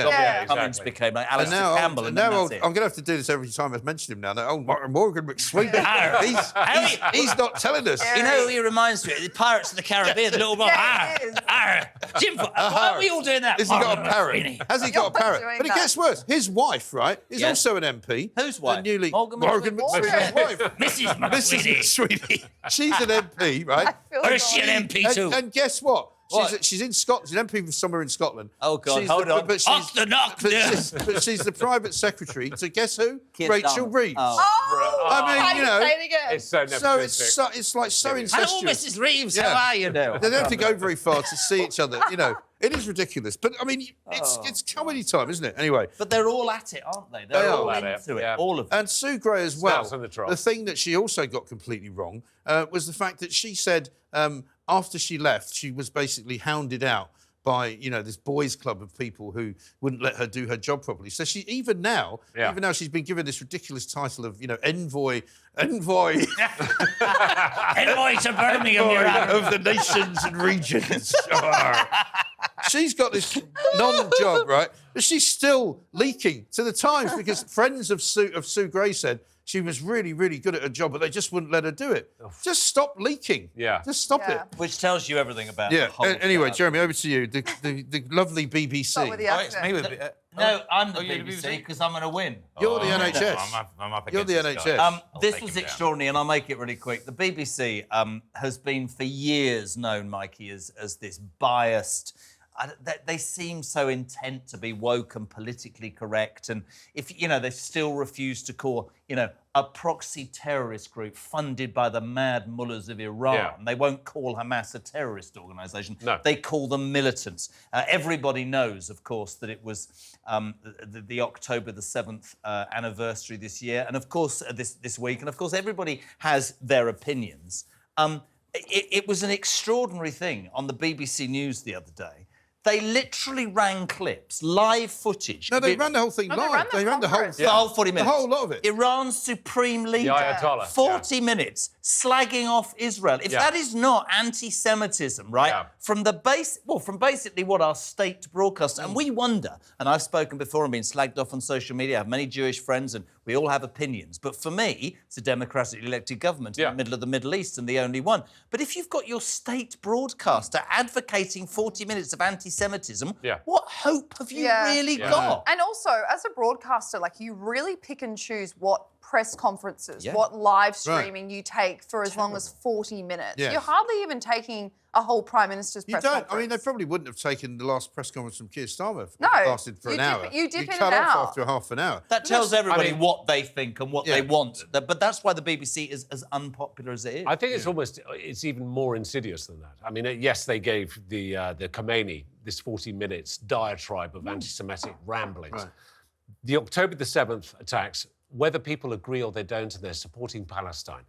[SPEAKER 3] Cummins became like Alistair Campbell. And
[SPEAKER 2] now I'm going to have to do this every time I mention him now. Oh, Morgan McSweeney. he's not telling us.
[SPEAKER 3] You know who he reminds me of? The Pirates of the Caribbean, the little boy. Jim, why are we all doing that?
[SPEAKER 2] Has he got a parrot? Has he got a parrot? But it gets worse. His wife, right, is also an MP.
[SPEAKER 3] Whose wife?
[SPEAKER 2] Morgan McSweeney's wife.
[SPEAKER 3] Mrs.
[SPEAKER 2] McSweeney. She's an MP, right?
[SPEAKER 3] Or is she an MP too?
[SPEAKER 2] And guess what? She's in Scotland. She's an MP from somewhere in Scotland.
[SPEAKER 3] Oh, God, hold on. Off the knock,
[SPEAKER 2] but she's the private secretary to guess who?
[SPEAKER 3] Keir
[SPEAKER 2] Rachel
[SPEAKER 3] Starmer.
[SPEAKER 2] Reeves.
[SPEAKER 3] I
[SPEAKER 2] mean, you know,
[SPEAKER 4] it's so nepotistic.
[SPEAKER 2] it's like so incestuous.
[SPEAKER 3] Hello, Mrs. Reeves. How are you now?
[SPEAKER 2] They don't have to go very far to see each other. You know, it is ridiculous. But I mean, it's comedy time, isn't it? Anyway.
[SPEAKER 3] But they're all at it, aren't they? They're all into it. All of them.
[SPEAKER 2] And Sue Gray as well. The thing that she also got completely wrong was the fact that she said after she left, she was basically hounded out by, you know, this boys' club of people who wouldn't let her do her job properly. So she, even now, she's been given this ridiculous title of, you know, envoy
[SPEAKER 3] Envoy to Birmingham, Your Honour.
[SPEAKER 2] of the nations and regions. She's got this non-job, right? But she's still leaking to the Times because friends of Sue Gray said she was really, really good at her job, but they just wouldn't let her do it. Just stop leaking.
[SPEAKER 4] Yeah.
[SPEAKER 2] Just stop it.
[SPEAKER 3] Which tells you everything about the whole
[SPEAKER 2] Anyway,
[SPEAKER 3] show.
[SPEAKER 2] Jeremy, over to you. The lovely BBC.
[SPEAKER 6] Start with the accent.
[SPEAKER 3] No, I'm the BBC because I'm going to win.
[SPEAKER 2] You're the NHS.
[SPEAKER 7] I'm up
[SPEAKER 2] You're
[SPEAKER 7] against
[SPEAKER 2] the
[SPEAKER 7] this
[SPEAKER 2] NHS.
[SPEAKER 7] guy.
[SPEAKER 3] This was extraordinary, and I'll make it really quick. The BBC has been for years known, Mikey, as this biased, they seem so intent to be woke and politically correct. And if, they still refuse to call, a proxy terrorist group funded by the mad mullahs of Iran. Yeah. They won't call Hamas a terrorist organisation. No. They call them militants. Everybody knows, of course, that it was the October the 7th anniversary this year. And, of course, this week. And, of course, everybody has their opinions. It was an extraordinary thing on the BBC News the other day. They literally ran clips, live footage.
[SPEAKER 2] No, they ran the whole thing live. They ran the whole
[SPEAKER 3] 40 minutes.
[SPEAKER 2] The whole lot of it.
[SPEAKER 3] Iran's supreme leader,
[SPEAKER 4] the Ayatollah,
[SPEAKER 3] 40 minutes, slagging off Israel. If that is not anti-Semitism, right? Yeah. From basically what our state broadcasts, and we wonder, and I've spoken before and been slagged off on social media, I have many Jewish friends and we all have opinions. But for me, it's a democratically elected government in the middle of the Middle East and the only one. But if you've got your state broadcaster advocating 40 minutes of anti-Semitism, what hope have you really got?
[SPEAKER 6] And also, as a broadcaster, you really pick and choose what press conferences, what live streaming you take for as long as 40 minutes. Yes. You're hardly even taking a whole Prime Minister's press conference.
[SPEAKER 2] I mean, they probably wouldn't have taken the last press conference from Keir Starmer if it lasted for an hour.
[SPEAKER 6] You dip in and
[SPEAKER 2] cut
[SPEAKER 6] out.
[SPEAKER 2] off after half an hour.
[SPEAKER 3] That tells everybody what they think and what they want. But that's why the BBC is as unpopular as it is.
[SPEAKER 4] I think it's even more insidious than that. I mean, yes, they gave the Khomeini this 40 minutes diatribe of anti-Semitic ramblings. Right. The October the 7th attacks, whether people agree or they don't, and they're supporting Palestine.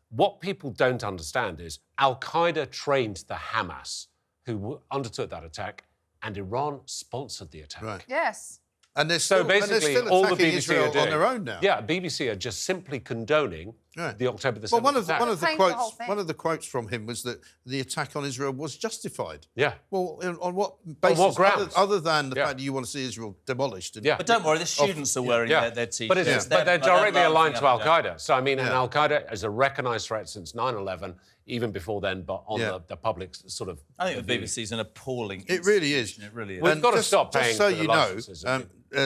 [SPEAKER 4] What people don't understand is Al-Qaeda trained the Hamas, who undertook that attack, and Iran sponsored the attack.
[SPEAKER 2] Right.
[SPEAKER 6] Yes.
[SPEAKER 2] And they're still,
[SPEAKER 4] basically all the BBC
[SPEAKER 2] Israel
[SPEAKER 4] are doing,
[SPEAKER 2] on their own now.
[SPEAKER 4] Yeah, BBC are just simply condoning the October the 7th attack.
[SPEAKER 2] One of the quotes from him was that the attack on Israel was justified.
[SPEAKER 4] Yeah.
[SPEAKER 2] Well, on what basis?
[SPEAKER 4] On what grounds?
[SPEAKER 2] Other than the fact that you want to see Israel demolished.
[SPEAKER 3] But don't worry, the students are wearing their T-shirts.
[SPEAKER 4] But they're directly aligned to Al-Qaeda. So, I mean, and Al-Qaeda is a recognised threat since 9/11, even before then, but on the public sort of...
[SPEAKER 3] I think the BBC's an appalling...
[SPEAKER 2] It really is.
[SPEAKER 3] It really is.
[SPEAKER 4] We've got to stop paying
[SPEAKER 2] for the
[SPEAKER 4] licenses.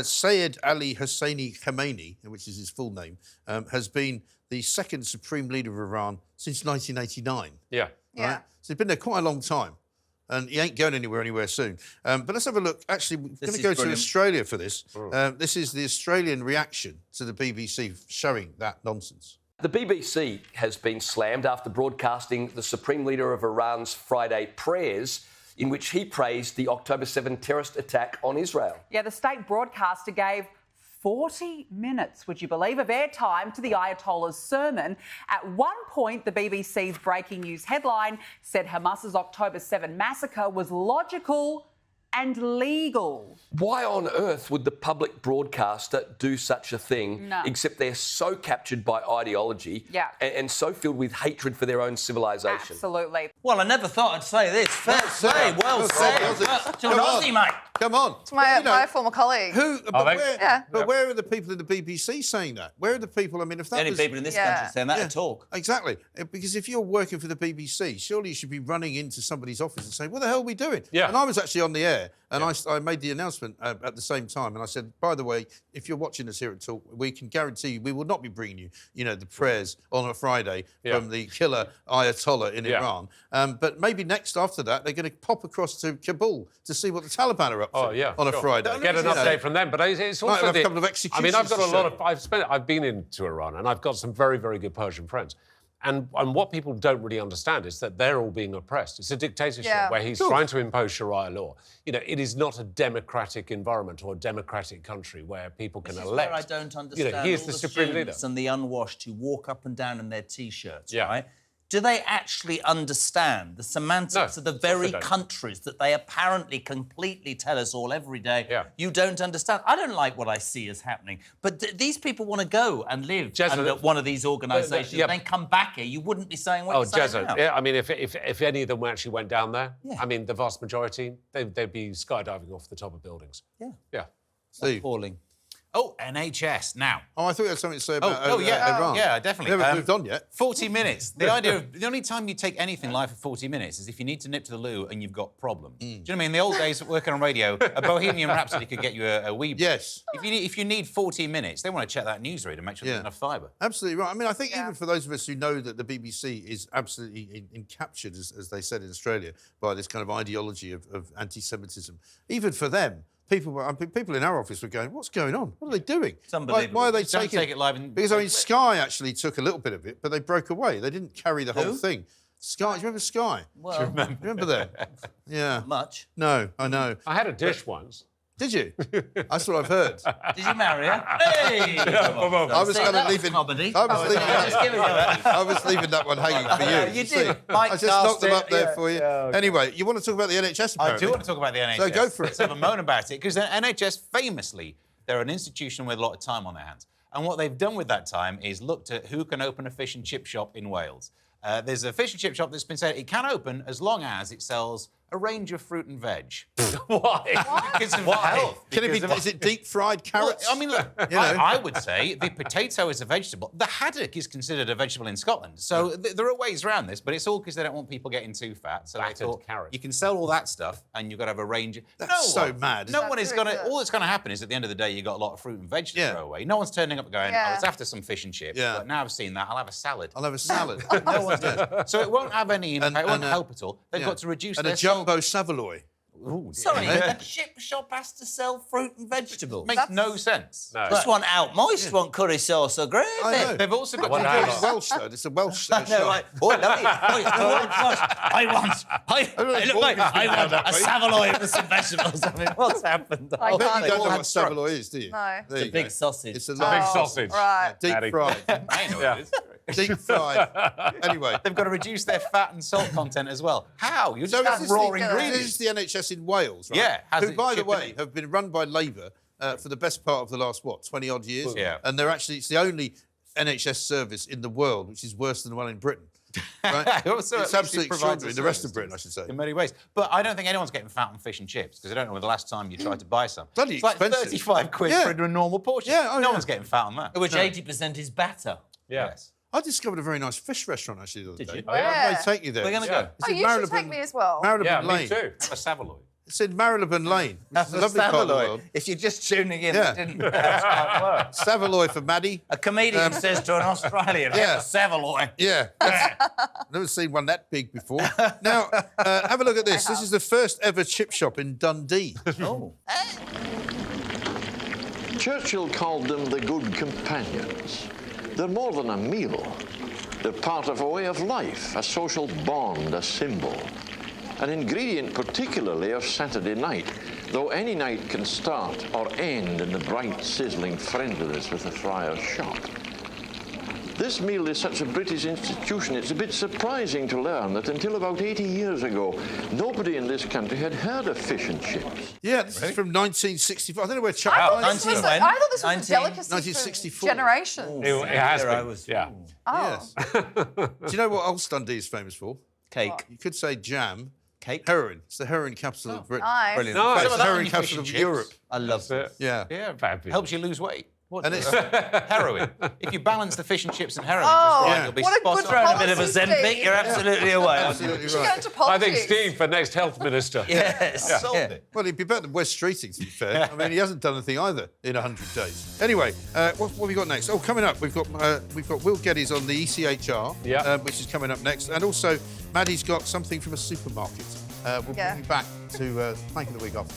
[SPEAKER 2] Sayed Ali Hosseini Khamenei, which is his full name, has been the second supreme leader of Iran since 1989.
[SPEAKER 4] Yeah.
[SPEAKER 2] Right? So he's been there quite a long time. And he ain't going anywhere soon. But let's have a look. Actually, we're going to go to Australia for this. This is the Australian reaction to the BBC showing that nonsense.
[SPEAKER 10] The BBC has been slammed after broadcasting the Supreme Leader of Iran's Friday prayers, in which he praised the October 7 terrorist attack on Israel.
[SPEAKER 11] Yeah, the state broadcaster gave 40 minutes, would you believe, of airtime to the Ayatollah's sermon. At one point, the BBC's breaking news headline said Hamas's October 7 massacre was logical and legal.
[SPEAKER 10] Why on earth would the public broadcaster do such a thing?
[SPEAKER 11] No.
[SPEAKER 10] Except they're so captured by ideology and so filled with hatred for their own civilisation.
[SPEAKER 11] Absolutely.
[SPEAKER 3] Well, I never thought I'd say this. Fair play, well said. To an Aussie, mate.
[SPEAKER 2] Come on.
[SPEAKER 6] To my former colleague.
[SPEAKER 2] But where are the people in the BBC saying that? Where are the people? I mean, if that
[SPEAKER 3] Any people in this country saying that at all.
[SPEAKER 2] Exactly. Because if you're working for the BBC, surely you should be running into somebody's office and saying, what the hell are we doing?
[SPEAKER 4] Yeah.
[SPEAKER 2] And I was actually on the air. And I made the announcement at the same time, and I said, by the way, if you're watching us here at Talk, we can guarantee you we will not be bringing you, the prayers on a Friday from the killer Ayatollah in Iran. But maybe after that, they're going to pop across to Kabul to see what the Taliban are up to on a Friday.
[SPEAKER 4] Get an update from them. But it's also
[SPEAKER 2] a couple of executions.
[SPEAKER 4] I mean, I've got a lot of. I've been into Iran, and I've got some very, very good Persian friends. And what people don't really understand is that they're all being oppressed. It's a dictatorship where he's trying to impose Sharia law. It is not a democratic environment or a democratic country where people can elect.
[SPEAKER 3] Where I don't understand
[SPEAKER 4] he is the supreme leader.
[SPEAKER 3] And the unwashed who walk up and down in their T-shirts, right? Do they actually understand the semantics of the very countries that they apparently completely tell us all every day you don't understand? I don't like what I see as happening. But these people want to go and live under one of these organisations and then come back here. You wouldn't be saying what you're saying now.
[SPEAKER 4] Yeah, I mean, if any of them actually went down there, I mean, the vast majority, they'd be skydiving off the top of buildings.
[SPEAKER 3] Yeah.
[SPEAKER 4] Yeah.
[SPEAKER 2] Steve.
[SPEAKER 3] Appalling.
[SPEAKER 7] Oh, NHS. Now.
[SPEAKER 2] Oh, I thought you had something to say about
[SPEAKER 7] Iran. Yeah, definitely.
[SPEAKER 2] We haven't moved on yet.
[SPEAKER 7] 40 minutes. The idea of the only time you take anything live for 40 minutes is if you need to nip to the loo and you've got problems. Do you know what I mean? In the old days working on radio, a Bohemian Rhapsody could get you a wee bit.
[SPEAKER 2] Yes.
[SPEAKER 7] If you need 40 minutes, they want to check that newsreader and make sure there's enough fibre.
[SPEAKER 2] Absolutely right. I mean, I think even for those of us who know that the BBC is absolutely encaptured, as they said in Australia, by this kind of ideology of anti-Semitism, even for them, people in our office were going, "What's going on? What are they doing? Why are they taking
[SPEAKER 7] it live?"
[SPEAKER 2] Because I mean, Sky actually took a little bit of it, but they broke away. They didn't carry the whole thing. Sky, do you remember Sky?
[SPEAKER 3] Well,
[SPEAKER 2] remember that? Yeah.
[SPEAKER 3] Much.
[SPEAKER 2] No, I know.
[SPEAKER 4] I had a dish once.
[SPEAKER 2] Did you? That's what I've heard.
[SPEAKER 3] Did you marry her? Hey!
[SPEAKER 2] I was going to leave it. I was leaving that one hanging for you.
[SPEAKER 3] You did.
[SPEAKER 2] I just knocked them up there for you. Anyway, you want to talk about the NHS? Apparently.
[SPEAKER 7] I do want to talk about the NHS.
[SPEAKER 2] So go for it.
[SPEAKER 7] Let's have a moan about it, because the NHS famously, they're an institution with a lot of time on their hands. And what they've done with that time is looked at who can open a fish and chip shop in Wales. There's a fish and chip shop that's been said it can open as long as it sells a range of fruit and veg.
[SPEAKER 4] Why?
[SPEAKER 7] Because of health.
[SPEAKER 2] Can it be? Is it deep fried carrots?
[SPEAKER 7] Well, I mean, look, I would say the potato is a vegetable. The haddock is considered a vegetable in Scotland. So there are ways around this, but it's all because they don't want people getting too fat. So they thought
[SPEAKER 4] carrots.
[SPEAKER 7] you can sell all that stuff, and you've got to have a range.
[SPEAKER 2] That's so mad.
[SPEAKER 7] No one is going to. All that's going to happen is at the end of the day, you've got a lot of fruit and veg to throw away. No one's turning up and going, "Oh, it's after some fish and chips."
[SPEAKER 2] Yeah.
[SPEAKER 7] But now I've seen that, I'll have a salad.
[SPEAKER 2] I'll have a salad.
[SPEAKER 7] No one's doing it. So it won't have any impact. It won't help at all. They've got to reduce
[SPEAKER 2] and
[SPEAKER 7] their
[SPEAKER 2] a jumbo Savoy.
[SPEAKER 7] Ooh,
[SPEAKER 3] Sorry, a chip shop has to sell fruit and vegetables.
[SPEAKER 7] Makes no sense.
[SPEAKER 4] No.
[SPEAKER 3] Just want out moist, want curry sauce or gravy.
[SPEAKER 2] I know.
[SPEAKER 7] They've also got
[SPEAKER 2] It's Welsh, though. It's a Welsh shop.
[SPEAKER 3] No, I want a Savoy with some vegetables. I mean, what's happened?
[SPEAKER 2] I bet you don't know
[SPEAKER 7] all
[SPEAKER 2] what
[SPEAKER 7] had
[SPEAKER 2] Savoy is, do you?
[SPEAKER 6] No.
[SPEAKER 2] There
[SPEAKER 3] It's a big sausage.
[SPEAKER 2] It's a
[SPEAKER 4] Big sausage.
[SPEAKER 6] Right.
[SPEAKER 2] deep fried.
[SPEAKER 7] I know what it is.
[SPEAKER 2] Deep fried. Anyway.
[SPEAKER 7] They've got to reduce their fat and salt content as well. How? You're just
[SPEAKER 2] This
[SPEAKER 7] have
[SPEAKER 2] is
[SPEAKER 7] raw
[SPEAKER 2] the-
[SPEAKER 7] ingredients.
[SPEAKER 2] This is the NHS in Wales, right?
[SPEAKER 7] Yeah, has
[SPEAKER 2] Who,
[SPEAKER 7] it
[SPEAKER 2] by the
[SPEAKER 7] shipped
[SPEAKER 2] way,
[SPEAKER 7] in?
[SPEAKER 2] have been run by Labour for the best part of the last, 20-odd years?
[SPEAKER 7] Yeah.
[SPEAKER 2] And it's the only NHS service in the world which is worse than the one in Britain. Right?
[SPEAKER 7] Also,
[SPEAKER 2] It's
[SPEAKER 7] at least
[SPEAKER 2] absolutely
[SPEAKER 7] it provides
[SPEAKER 2] extraordinary.
[SPEAKER 7] a
[SPEAKER 2] The rest of
[SPEAKER 7] service
[SPEAKER 2] Britain, I should say.
[SPEAKER 7] in many ways. But I don't think anyone's getting fat on fish and chips because I don't know when the last time you tried to buy some.
[SPEAKER 2] Bloody
[SPEAKER 7] it's like
[SPEAKER 2] expensive.
[SPEAKER 7] 35 quid
[SPEAKER 2] Yeah.
[SPEAKER 7] for a normal portion.
[SPEAKER 2] Yeah,
[SPEAKER 7] no one's getting fat on that.
[SPEAKER 3] Which 80% is batter.
[SPEAKER 7] Yes.
[SPEAKER 2] I discovered a very nice fish restaurant actually the other day.
[SPEAKER 3] you?
[SPEAKER 2] I may take you there.
[SPEAKER 3] We're going to go.
[SPEAKER 2] It's
[SPEAKER 6] Oh,
[SPEAKER 2] in
[SPEAKER 6] you should
[SPEAKER 2] Marylebone-
[SPEAKER 6] take me as well.
[SPEAKER 2] Marylebone
[SPEAKER 4] Yeah,
[SPEAKER 2] Lane.
[SPEAKER 4] me too.
[SPEAKER 7] A Savoy.
[SPEAKER 2] It's in Marylebone Lane. It's a lovely part of the world.
[SPEAKER 3] If you're just tuning in,
[SPEAKER 2] Yeah.
[SPEAKER 3] it didn't quite work.
[SPEAKER 2] Savoy for Maddie.
[SPEAKER 3] A comedian says to an Australian,
[SPEAKER 2] Yeah.
[SPEAKER 3] a Savoy.
[SPEAKER 2] Yeah. Never seen one that big before. Now, have a look at this. This is the first ever chip shop in Dundee.
[SPEAKER 3] Oh.
[SPEAKER 12] Churchill called them the good companions. They're more than a meal. They're part of a way of life, a social bond, a symbol. An ingredient particularly of Saturday night, though any night can start or end in the bright, sizzling friendliness with a friar's shop. This meal is such a British institution, it's a bit surprising to learn that until about 80 years ago, nobody in this country had heard of fish and chips.
[SPEAKER 2] Yeah, this is from 1964. I don't know where Chuck...
[SPEAKER 6] I thought this was a delicacy
[SPEAKER 2] 1964.
[SPEAKER 6] for generations.
[SPEAKER 4] It has
[SPEAKER 3] I
[SPEAKER 4] been.
[SPEAKER 3] was-
[SPEAKER 4] Yeah.
[SPEAKER 6] Oh.
[SPEAKER 2] Yes. Do you know what Old Dundee is famous for?
[SPEAKER 3] Cake.
[SPEAKER 2] You could say jam.
[SPEAKER 3] Cake.
[SPEAKER 2] Heroin. It's the heroin capital of Britain.
[SPEAKER 6] Nice.
[SPEAKER 3] Brilliant.
[SPEAKER 2] In fact,
[SPEAKER 7] Some
[SPEAKER 2] it's
[SPEAKER 7] of
[SPEAKER 2] the
[SPEAKER 7] that
[SPEAKER 2] heroin
[SPEAKER 7] in your fish
[SPEAKER 2] capital
[SPEAKER 7] and
[SPEAKER 2] of
[SPEAKER 7] chips.
[SPEAKER 2] Europe.
[SPEAKER 3] I love it.
[SPEAKER 2] Yeah.
[SPEAKER 7] Yeah,
[SPEAKER 4] Fabulous.
[SPEAKER 7] helps you lose weight.
[SPEAKER 2] And it's...
[SPEAKER 7] Heroin. If you balance the fish and chips and heroin,
[SPEAKER 6] Oh,
[SPEAKER 7] just right,
[SPEAKER 2] yeah.
[SPEAKER 7] you'll be
[SPEAKER 6] what a
[SPEAKER 7] spot
[SPEAKER 6] good
[SPEAKER 7] on.
[SPEAKER 3] Throwing a bit of a
[SPEAKER 6] Policy,
[SPEAKER 3] Zenpic,
[SPEAKER 6] Steve.
[SPEAKER 3] you're absolutely away.
[SPEAKER 2] Absolutely
[SPEAKER 6] You should go
[SPEAKER 2] right.
[SPEAKER 6] into
[SPEAKER 4] I
[SPEAKER 6] politics.
[SPEAKER 4] think Steve for next health minister.
[SPEAKER 3] Yes.
[SPEAKER 7] Solved it.
[SPEAKER 2] Well, he'd be better than West Streeting, to be fair. I mean, he hasn't done anything either in 100 days. Anyway, what have we got next? Oh, coming up, we've got Will Geddes on the ECHR, which is coming up next. And also, Maddie's got something from a supermarket. We'll bring you back to Plank of the Week after.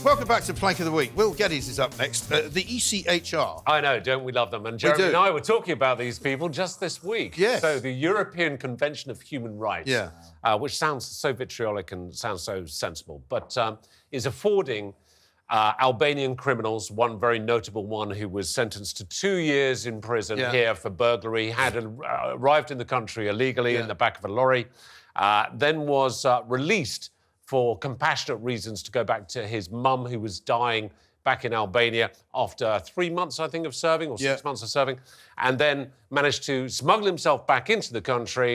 [SPEAKER 2] Welcome back to Plank of the Week. Will Geddes is up next. The ECHR.
[SPEAKER 4] I know, don't we love them? And Jeremy
[SPEAKER 2] do.
[SPEAKER 4] and I were talking about these people just this week.
[SPEAKER 2] Yes.
[SPEAKER 4] So the European Convention of Human Rights,
[SPEAKER 2] Yeah.
[SPEAKER 4] Which sounds so vitriolic and sounds so sensible, but is affording Albanian criminals, one very notable one who was sentenced to 2 years in prison here for burglary, had arrived in the country illegally in the back of a lorry, then was released for compassionate reasons to go back to his mum who was dying back in Albania after 3 months, I think, of serving, or 6 months of serving, and then managed to smuggle himself back into the country,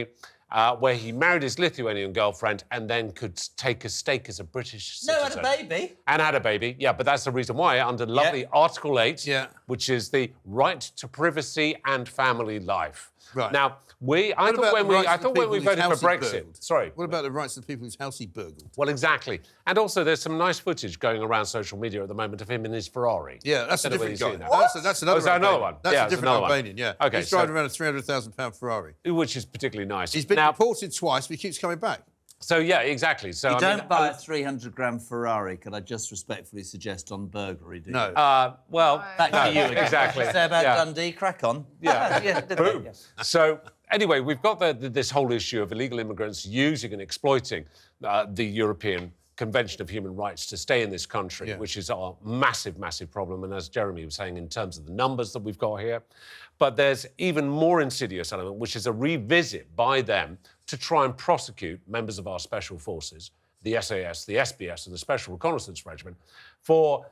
[SPEAKER 4] where he married his Lithuanian girlfriend and then could take a stake as a British citizen.
[SPEAKER 3] No, had a baby.
[SPEAKER 4] And had a baby, yeah, but that's the reason why, under lovely Article 8, which is the right to privacy and family life.
[SPEAKER 2] Right.
[SPEAKER 4] Now, I thought when we voted for Brexit... Sorry.
[SPEAKER 2] What about the rights of the people whose house he burgled?
[SPEAKER 4] Well, exactly. And also, there's some nice footage going around social media at the moment of him in his Ferrari.
[SPEAKER 2] Yeah, that's a different guy. That's another
[SPEAKER 4] is that another one?
[SPEAKER 2] That's
[SPEAKER 4] yeah,
[SPEAKER 2] a different Albanian, yeah.
[SPEAKER 4] Okay,
[SPEAKER 2] he's driving around a £300,000 Ferrari.
[SPEAKER 4] Which is particularly nice.
[SPEAKER 2] He's been deported twice, but he keeps coming back.
[SPEAKER 4] So, yeah, exactly. So
[SPEAKER 3] you don't buy a 300-gram Ferrari, could I just respectfully suggest, on burglary, do you?
[SPEAKER 2] No.
[SPEAKER 3] Back to you again.
[SPEAKER 4] Exactly.
[SPEAKER 3] Say about Dundee, crack on.
[SPEAKER 4] Yeah. Boom. So, anyway, we've got this whole issue of illegal immigrants using and exploiting the European Convention of Human Rights to stay in this country, which is our massive, massive problem. And as Jeremy was saying, in terms of the numbers that we've got here. But there's even more insidious element, which is a revisit by them to try and prosecute members of our special forces, the SAS, the SBS and the Special Reconnaissance Regiment, for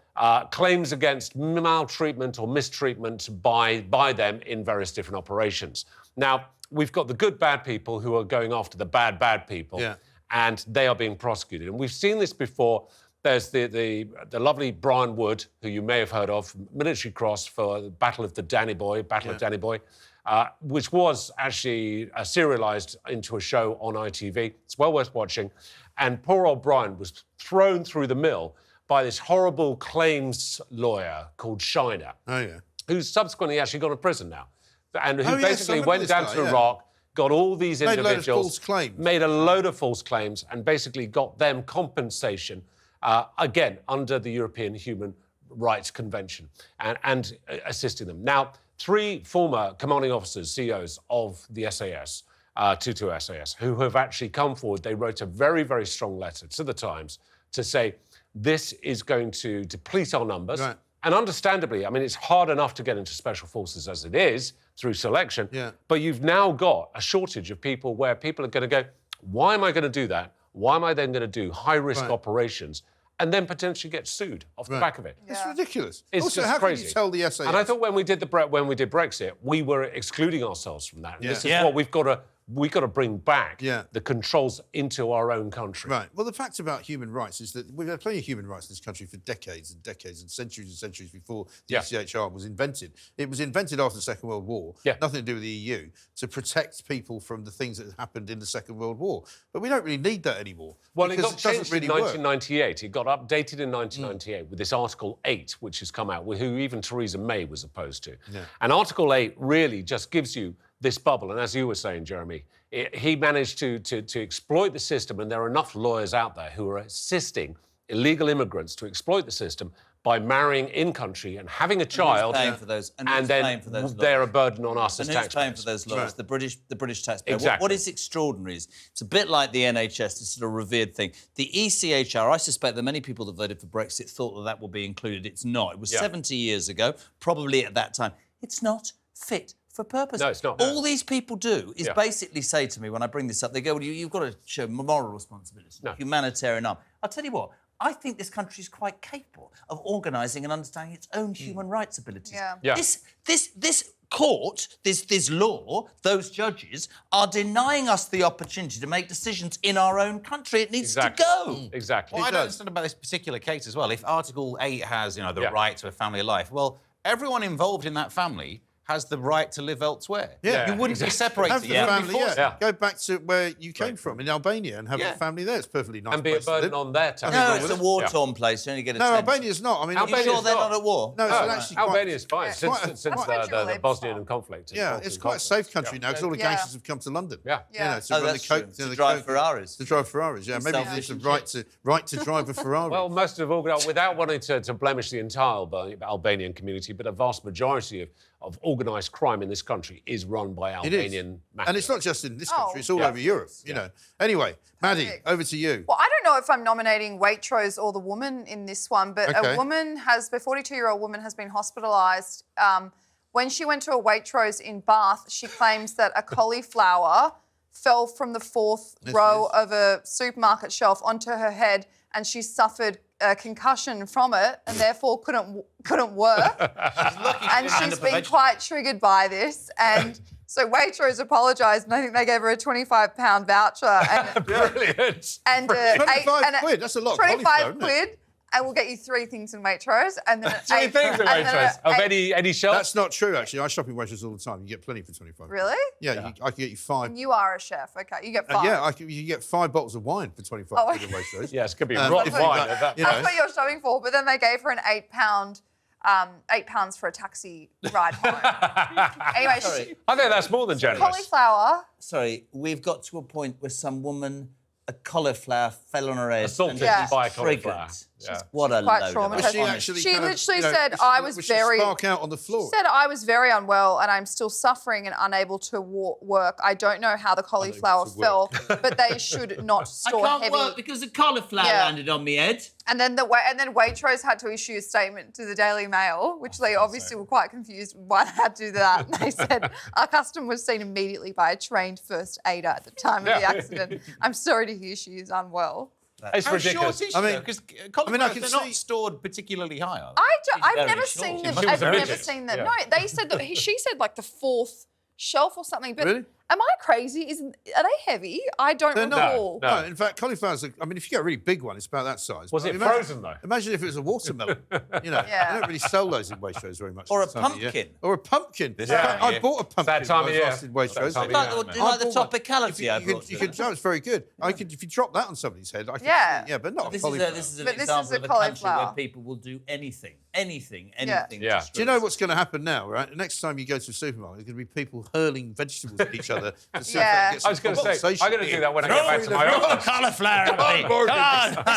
[SPEAKER 4] claims against maltreatment or mistreatment by them in various different operations. Now, we've got the good, bad people who are going after the bad, bad people, and they are being prosecuted. And we've seen this before. There's the lovely Brian Wood, who you may have heard of, Military Cross for the Battle of Danny Boy, which was actually serialised into a show on ITV. It's well worth watching. And poor old Brian was thrown through the mill by this horrible claims lawyer called Shiner, who's subsequently actually gone to prison now, and who basically went down to Iraq, got all these individuals, made a load of false claims, and basically got them compensation, again, under the European Human Rights Convention, and assisting them. Now, 3 former commanding officers, CEOs of the SAS, 22 SAS, who have actually come forward, they wrote a very, very strong letter to the Times to say, this is going to deplete our numbers. Right. And understandably, I mean, it's hard enough to get into special forces as it is through selection, but you've now got a shortage of people where people are going to go, why am I going to do that? Why am I then going to do high-risk operations and then potentially get sued off the back of it?
[SPEAKER 2] It's ridiculous.
[SPEAKER 4] It's
[SPEAKER 2] also,
[SPEAKER 4] just
[SPEAKER 2] how
[SPEAKER 4] crazy.
[SPEAKER 2] Can you tell the SAS?
[SPEAKER 4] And I thought when we did Brexit, we were excluding ourselves from that. And this is what we've got to bring back the controls into our own country.
[SPEAKER 2] Right. Well, the fact about human rights is that we've had plenty of human rights in this country for decades and decades and centuries before the ECHR was invented. It was invented after the Second World War, nothing to do with the EU, to protect people from the things that had happened in the Second World War. But we don't really need that anymore.
[SPEAKER 4] Well, it got
[SPEAKER 2] changed
[SPEAKER 4] in 1998. It got updated in 1998 with this Article 8, which has come out, who even Theresa May was opposed to. Yeah. And Article 8 really just gives you this bubble. And as you were saying, Jeremy, he managed to exploit the system, and there are enough lawyers out there who are assisting illegal immigrants to exploit the system by marrying in country and having a child,
[SPEAKER 3] and
[SPEAKER 4] then they're a burden on us as taxpayers.
[SPEAKER 3] Who's paying for those lawyers?
[SPEAKER 4] Right.
[SPEAKER 3] The British taxpayer.
[SPEAKER 4] Exactly.
[SPEAKER 3] What is extraordinary is it's a bit like the NHS, this sort of revered thing. The ECHR, I suspect that many people that voted for Brexit thought that would be included. It's not. It was 70 years ago, probably at that time. It's not fit for purpose.
[SPEAKER 4] No, it's not.
[SPEAKER 3] All these people do is basically say to me when I bring this up, they go, well, you've got to show moral responsibility, humanitarian arm. I'll tell you what, I think this country is quite capable of organising and understanding its own human rights abilities. This court, this law, those judges are denying us the opportunity to make decisions in our own country. It needs to go.
[SPEAKER 4] Exactly.
[SPEAKER 7] What I don't understand about this particular case as well, if Article 8 has, the right to a family life, well, everyone involved in that family has the right to live elsewhere. You wouldn't be separated.
[SPEAKER 2] Have the family, Go back to where you came from, in Albania, and have a family there. It's perfectly nice.
[SPEAKER 4] And be a burden on their tax.
[SPEAKER 3] No, it's a war-torn place. You only get a
[SPEAKER 2] No, Albania's not. I mean,
[SPEAKER 3] are you sure they're not at war?
[SPEAKER 2] No, it's actually
[SPEAKER 4] Albania's fine since the Bosnian conflict.
[SPEAKER 2] Yeah, it's quite a safe country now because all the gangsters have come to London.
[SPEAKER 4] Yeah.
[SPEAKER 2] To run the coke,
[SPEAKER 3] to drive Ferraris.
[SPEAKER 2] To drive Ferraris, yeah. Maybe it's the right to drive a Ferrari.
[SPEAKER 4] Well, most have organised, without wanting to blemish the entire Albanian community, but a vast majority of organised crime in this country is run by Albanian mafia.
[SPEAKER 2] And it's not just in this country, it's all over Europe, you know. Anyway, Maddie, over to you.
[SPEAKER 6] Well, I don't know if I'm nominating Waitrose or the woman in this one, but a woman a 42-year-old woman has been hospitalised. When she went to a Waitrose in Bath, she claims that a cauliflower fell from the fourth row of a supermarket shelf onto her head and she suffered a concussion from it and therefore couldn't work. And she's been quite triggered by this. And so Waitrose apologised, and I think they gave her a £25 voucher. And,
[SPEAKER 4] Brilliant.
[SPEAKER 6] And
[SPEAKER 2] 25 quid. That's a lot.
[SPEAKER 6] 25 quid. And we'll get you 3 things in Waitrose, and then
[SPEAKER 4] 3 things in Waitrose of any shelf.
[SPEAKER 2] That's not true, actually. I shop in Waitrose all the time. You get plenty for 25.
[SPEAKER 6] Really?
[SPEAKER 2] Yeah. I can get you 5.
[SPEAKER 6] You are a chef. Okay, you get 5.
[SPEAKER 2] Yeah, you get 5 bottles of wine for 25 quid in Waitrose.
[SPEAKER 4] Yeah, it's going to be rotten wine.
[SPEAKER 6] That's what you're shopping for. But then they gave her an £8 for a taxi ride home. Anyway,
[SPEAKER 4] I think that's more than generous.
[SPEAKER 6] Cauliflower.
[SPEAKER 3] Sorry, we've got to a point where some woman, a cauliflower fell on her head.
[SPEAKER 4] Assaulted by a cauliflower. Yeah.
[SPEAKER 3] What a
[SPEAKER 6] Quite
[SPEAKER 3] load
[SPEAKER 6] traumatized. She literally said,
[SPEAKER 2] was spark out on the floor.
[SPEAKER 6] She said, I was very unwell and I'm still suffering and unable to work. I don't know how the cauliflower fell, but they should not store
[SPEAKER 3] I can't
[SPEAKER 6] heavy.
[SPEAKER 3] work because the cauliflower landed on me head.
[SPEAKER 6] And then Waitrose had to issue a statement to the Daily Mail, which they obviously were quite confused why they had to do that. And they said, our customer was seen immediately by a trained first aider at the time of the accident. I'm sorry to hear she is unwell.
[SPEAKER 4] It's ridiculous.
[SPEAKER 7] Short is she, because cauliflowers are not stored particularly high, are they?
[SPEAKER 6] I've never seen them. I've never seen them.
[SPEAKER 4] Yeah.
[SPEAKER 6] No, they said that she said like the 4th shelf or something. But
[SPEAKER 2] Really?
[SPEAKER 6] am I crazy? Are they heavy? I don't recall.
[SPEAKER 2] No, in fact, cauliflowers are, I mean, if you get a really big one, it's about that size.
[SPEAKER 4] Was
[SPEAKER 2] But
[SPEAKER 4] it
[SPEAKER 2] imagine-
[SPEAKER 4] frozen, though?
[SPEAKER 2] Imagine if it was a watermelon. You know,
[SPEAKER 6] Yeah.
[SPEAKER 2] they don't really sell those in Waitrose very much.
[SPEAKER 3] Or a
[SPEAKER 2] this time of year.
[SPEAKER 3] pumpkin.
[SPEAKER 2] Or a pumpkin.
[SPEAKER 7] This
[SPEAKER 2] Yeah.
[SPEAKER 7] time of
[SPEAKER 2] I
[SPEAKER 7] year.
[SPEAKER 2] bought a pumpkin
[SPEAKER 4] That time
[SPEAKER 2] when
[SPEAKER 4] of
[SPEAKER 2] I
[SPEAKER 4] year.
[SPEAKER 2] was last in Waitrose.
[SPEAKER 4] That time of
[SPEAKER 3] Like,
[SPEAKER 4] year.
[SPEAKER 3] do you like the
[SPEAKER 2] I bought one.
[SPEAKER 3] topicality I brought?
[SPEAKER 2] You could, no, it's very good. If you drop that on somebody's head, I could
[SPEAKER 6] Yeah.
[SPEAKER 2] see, but not a
[SPEAKER 3] This
[SPEAKER 2] cauliflower.
[SPEAKER 3] is an
[SPEAKER 6] But this
[SPEAKER 3] example
[SPEAKER 6] is
[SPEAKER 3] of
[SPEAKER 6] a
[SPEAKER 3] a country where
[SPEAKER 6] cauliflower.
[SPEAKER 3] people will do anything.
[SPEAKER 4] Yeah.
[SPEAKER 3] To
[SPEAKER 2] Do you know what's going to happen now, right? The next time you go to a supermarket, there's going to be people hurling vegetables at each other to see if they can get
[SPEAKER 4] I was going to say,
[SPEAKER 2] conversation.
[SPEAKER 4] I'm going to do that when I get back to my office.
[SPEAKER 3] cauliflower at me.
[SPEAKER 2] Morgan.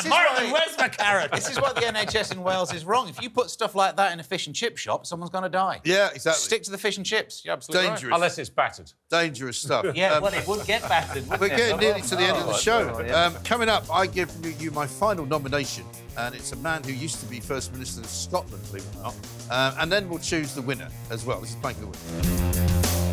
[SPEAKER 3] Morgan, where's my carrot?
[SPEAKER 7] This is what the NHS in Wales is wrong. If you put stuff like that in a fish and chip shop, someone's going to die.
[SPEAKER 2] Yeah, exactly.
[SPEAKER 7] Stick to the fish and chips. You're absolutely
[SPEAKER 2] Dangerous.
[SPEAKER 7] right.
[SPEAKER 4] Unless it's battered.
[SPEAKER 2] Dangerous stuff.
[SPEAKER 3] Yeah, well, it would get battered.
[SPEAKER 2] We're getting nearly to the end of the show. Coming up, I give you my final nomination, and it's a man who used to be First Minister of Scotland, believe it or not. And then we'll choose the winner as well. This is Plank of the Week.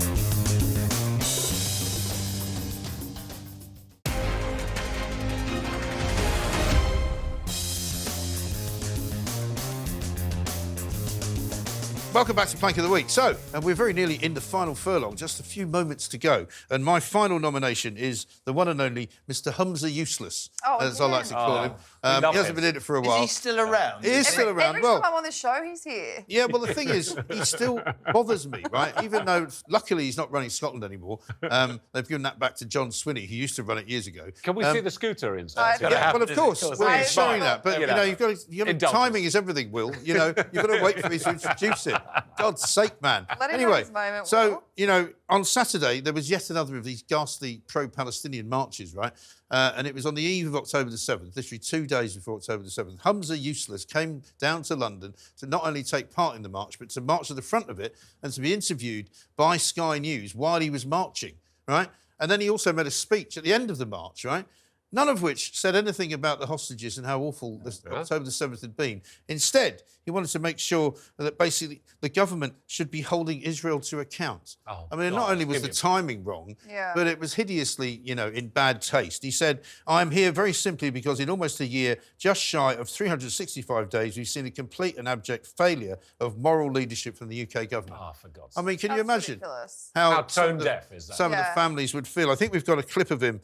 [SPEAKER 2] Welcome back to Plank of the Week. So, and we're very nearly in the final furlong, just a few moments to go. And my final nomination is the one and only Mr. Humza Yousaf, as I like to call him. He hasn't been in it for a while.
[SPEAKER 3] Is he still around?
[SPEAKER 2] He is still around.
[SPEAKER 6] Every
[SPEAKER 2] Well,
[SPEAKER 6] time I'm on the show, he's here.
[SPEAKER 2] yeah, well, the thing is, he still bothers me, right? Even though, luckily, he's not running Scotland anymore. They've given that back to John Swinney, who used to run it years ago.
[SPEAKER 4] Can we see the scooter instead?
[SPEAKER 2] Yeah, well, of course. We're showing that. But, you know, you've got
[SPEAKER 4] Indulgence.
[SPEAKER 2] timing is everything, Will. You know, you've got to wait for me to introduce it. God's sake, man.
[SPEAKER 6] Let him have
[SPEAKER 2] Anyway,
[SPEAKER 6] his moment,
[SPEAKER 2] so,
[SPEAKER 6] Will.
[SPEAKER 2] you know, on Saturday, there was yet another of these ghastly pro-Palestinian marches, right? And it was on the eve of October the 7th, literally 2 days before October the 7th. Humza Yousaf came down to London to not only take part in the march, but to march to the front of it and to be interviewed by Sky News while he was marching, right? And then he also made a speech at the end of the march, right? None of which said anything about the hostages and how awful October the 7th had been. Instead, he wanted to make sure that basically the government should be holding Israel to account. I mean, not only was the timing wrong, but it was hideously, you know, in bad taste. He said, I'm here very simply because in almost a year, just shy of 365 days, we've seen a complete and abject failure of moral leadership from the UK government.
[SPEAKER 4] Oh, for God's
[SPEAKER 2] I mean, can you imagine
[SPEAKER 6] ridiculous.
[SPEAKER 2] how
[SPEAKER 4] tone deaf is that?
[SPEAKER 2] some of the families would feel? I think we've got a clip of him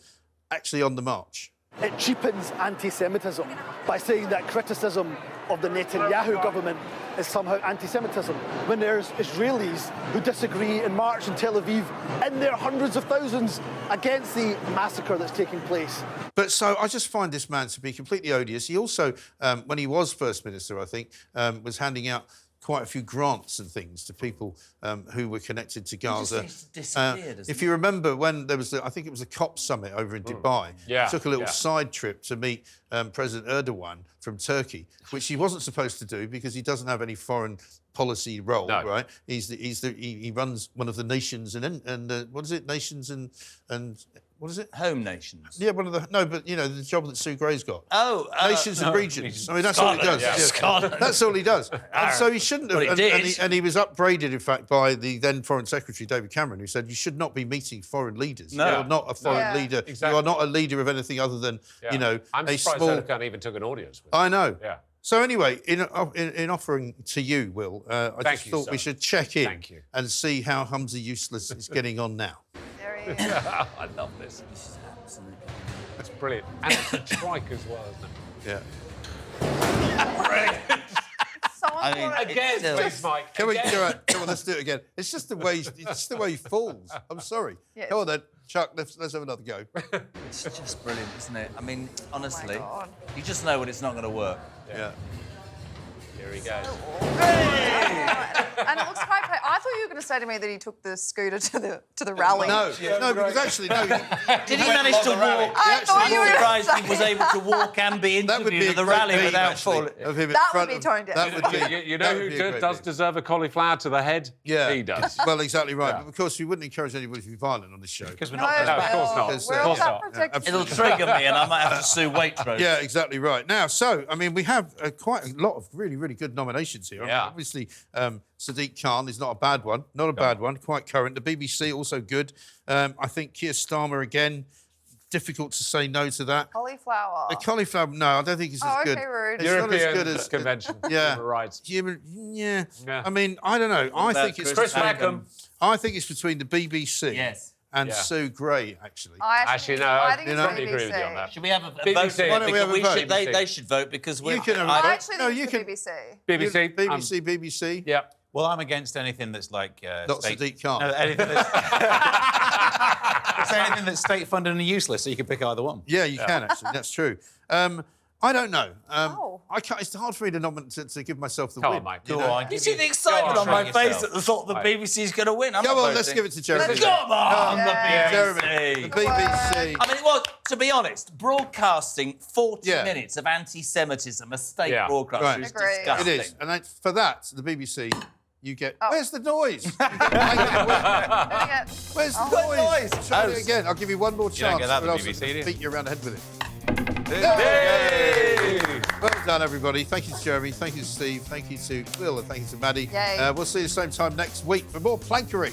[SPEAKER 2] actually on the march.
[SPEAKER 13] It cheapens anti-Semitism by saying that criticism of the Netanyahu government is somehow anti-Semitism, when there's Israelis who disagree and march in Tel Aviv in their hundreds of thousands against the massacre that's taking place.
[SPEAKER 2] But so I just find this man to be completely odious. He also, when he was First Minister, I think, was handing out quite a few grants and things to people who were connected to Gaza.
[SPEAKER 3] He just disappeared,
[SPEAKER 2] If you remember when there was, I think it was a COP summit over in Dubai, he took a little side trip to meet President Erdogan from Turkey, which he wasn't supposed to do because he doesn't have any foreign policy role, right? He runs one of the nations and what is it? Nations and What is it?
[SPEAKER 3] Home nations.
[SPEAKER 2] Yeah, one of the... No, but, you know, the job that Sue Gray's got.
[SPEAKER 3] Oh.
[SPEAKER 2] Nations and regions. I mean, that's all he does.
[SPEAKER 3] Yeah. Scotland.
[SPEAKER 2] That's all he does. And so he shouldn't have...
[SPEAKER 3] Well, he did.
[SPEAKER 2] And he was upbraided, in fact, by the then Foreign Secretary, David Cameron, who said, you should not be meeting foreign leaders.
[SPEAKER 3] No.
[SPEAKER 2] You're not a foreign leader.
[SPEAKER 4] Exactly.
[SPEAKER 2] You are not a leader of anything other than, you know,
[SPEAKER 4] I'm
[SPEAKER 2] a
[SPEAKER 4] surprised
[SPEAKER 2] small...
[SPEAKER 4] Sadiq Khan even took an audience with
[SPEAKER 2] I know.
[SPEAKER 4] Yeah.
[SPEAKER 2] So anyway, in offering to you, Will, I just thought we should check in and see how Humza Yousaf is getting on now.
[SPEAKER 6] There he is.
[SPEAKER 4] I love this. That's brilliant. And it's a trike as well, isn't it?
[SPEAKER 2] Yeah.
[SPEAKER 4] Brilliant.
[SPEAKER 6] Again,
[SPEAKER 4] please, Mike.
[SPEAKER 2] Come on, let's do it again. It's just the way he falls. I'm sorry.
[SPEAKER 6] Yes.
[SPEAKER 2] Come on then, Chuck. Let's have another go.
[SPEAKER 3] It's just brilliant, isn't it? I mean, honestly,
[SPEAKER 6] God.
[SPEAKER 3] you just know when it's not going to work.
[SPEAKER 2] Yeah.
[SPEAKER 4] Here he goes.
[SPEAKER 6] And it looks quite. I thought you were going to say to me that he took the scooter to the rally.
[SPEAKER 2] No, because actually, no.
[SPEAKER 3] Did he manage to walk?
[SPEAKER 6] I thought you were
[SPEAKER 3] surprised he was able to walk and be interviewed at the rally without falling.
[SPEAKER 6] That would be toned down.
[SPEAKER 2] That would be.
[SPEAKER 4] You know who does deserve a cauliflower to the head?
[SPEAKER 2] Yeah,
[SPEAKER 4] he does.
[SPEAKER 2] Well, exactly right. But of course, we wouldn't encourage anybody to be violent on this show.
[SPEAKER 7] Because we're
[SPEAKER 6] No,
[SPEAKER 7] not.
[SPEAKER 4] of course not.
[SPEAKER 2] Because,
[SPEAKER 6] We're
[SPEAKER 2] of
[SPEAKER 6] all
[SPEAKER 2] course
[SPEAKER 6] about
[SPEAKER 2] not.
[SPEAKER 6] protecting.
[SPEAKER 3] It'll trigger me, and I might have to sue Waitrose.
[SPEAKER 2] Yeah, exactly right. Now, so, I mean, we have quite a lot of really, really good nominations here.
[SPEAKER 4] Yeah.
[SPEAKER 2] Obviously, Sadiq Khan is not a bad one. Not a bad one. Quite current. The BBC, also good. I think Keir Starmer, again, difficult to say no to that.
[SPEAKER 6] Cauliflower.
[SPEAKER 2] The cauliflower, no, I don't think it's as good.
[SPEAKER 6] Rude.
[SPEAKER 2] It's
[SPEAKER 4] European
[SPEAKER 2] not as good as...
[SPEAKER 4] Convention.
[SPEAKER 2] Yeah.
[SPEAKER 4] Human rights.
[SPEAKER 2] Yeah. I mean, I don't know. I think it's...
[SPEAKER 4] Chris Packham.
[SPEAKER 2] I think it's between the BBC and Sue Gray, actually.
[SPEAKER 4] Actually, no,
[SPEAKER 6] I think it's
[SPEAKER 4] probably
[SPEAKER 6] BBC.
[SPEAKER 4] agree with you on that.
[SPEAKER 3] Should we have a vote?
[SPEAKER 4] BBC.
[SPEAKER 2] Why don't we have a vote?
[SPEAKER 3] They should vote because we're...
[SPEAKER 2] You can have a
[SPEAKER 6] I
[SPEAKER 2] vote.
[SPEAKER 6] actually think
[SPEAKER 2] you
[SPEAKER 6] it's
[SPEAKER 2] can...
[SPEAKER 6] the
[SPEAKER 4] BBC.
[SPEAKER 6] BBC.
[SPEAKER 2] BBC.
[SPEAKER 4] Yeah.
[SPEAKER 7] Well, I'm against anything that's like...
[SPEAKER 2] Not Sadiq Khan.
[SPEAKER 7] No, anything that's... Say anything that's state-funded and useless, so you can pick either one.
[SPEAKER 2] Yeah, you can, actually. That's true. I don't know. I can't, it's hard for me to give myself the
[SPEAKER 4] Come
[SPEAKER 2] win.
[SPEAKER 4] on, mate.
[SPEAKER 7] Go on.
[SPEAKER 3] You see the excitement on my face at the thought the
[SPEAKER 4] Right.
[SPEAKER 3] BBC's going to win. I'm
[SPEAKER 2] Come
[SPEAKER 3] not
[SPEAKER 2] on, let's
[SPEAKER 3] voting.
[SPEAKER 2] give it to Jeremy.
[SPEAKER 3] Come on, the BBC.
[SPEAKER 2] Jeremy. The BBC.
[SPEAKER 3] I mean, well, to be honest, broadcasting 40
[SPEAKER 2] Yeah.
[SPEAKER 3] minutes of anti-Semitism, a state
[SPEAKER 4] Yeah.
[SPEAKER 3] broadcaster,
[SPEAKER 2] Right.
[SPEAKER 3] is
[SPEAKER 6] Agree.
[SPEAKER 3] disgusting.
[SPEAKER 2] It is. And for that, the BBC, you get...
[SPEAKER 6] Oh.
[SPEAKER 2] Where's the noise? You get blanket win. Where's the noise? Try it again. I'll give you one more chance.
[SPEAKER 7] don't get that,
[SPEAKER 2] or
[SPEAKER 7] the
[SPEAKER 2] else
[SPEAKER 7] BBC,
[SPEAKER 2] I'll
[SPEAKER 7] do you?
[SPEAKER 2] beat you around the head with it.
[SPEAKER 4] Hey!
[SPEAKER 2] Well done, everybody. Thank you to Jeremy. Thank you to Steve. Thank you to Will. And thank you to Maddie.
[SPEAKER 6] Yay.
[SPEAKER 2] We'll see you the same time next week for more plankery.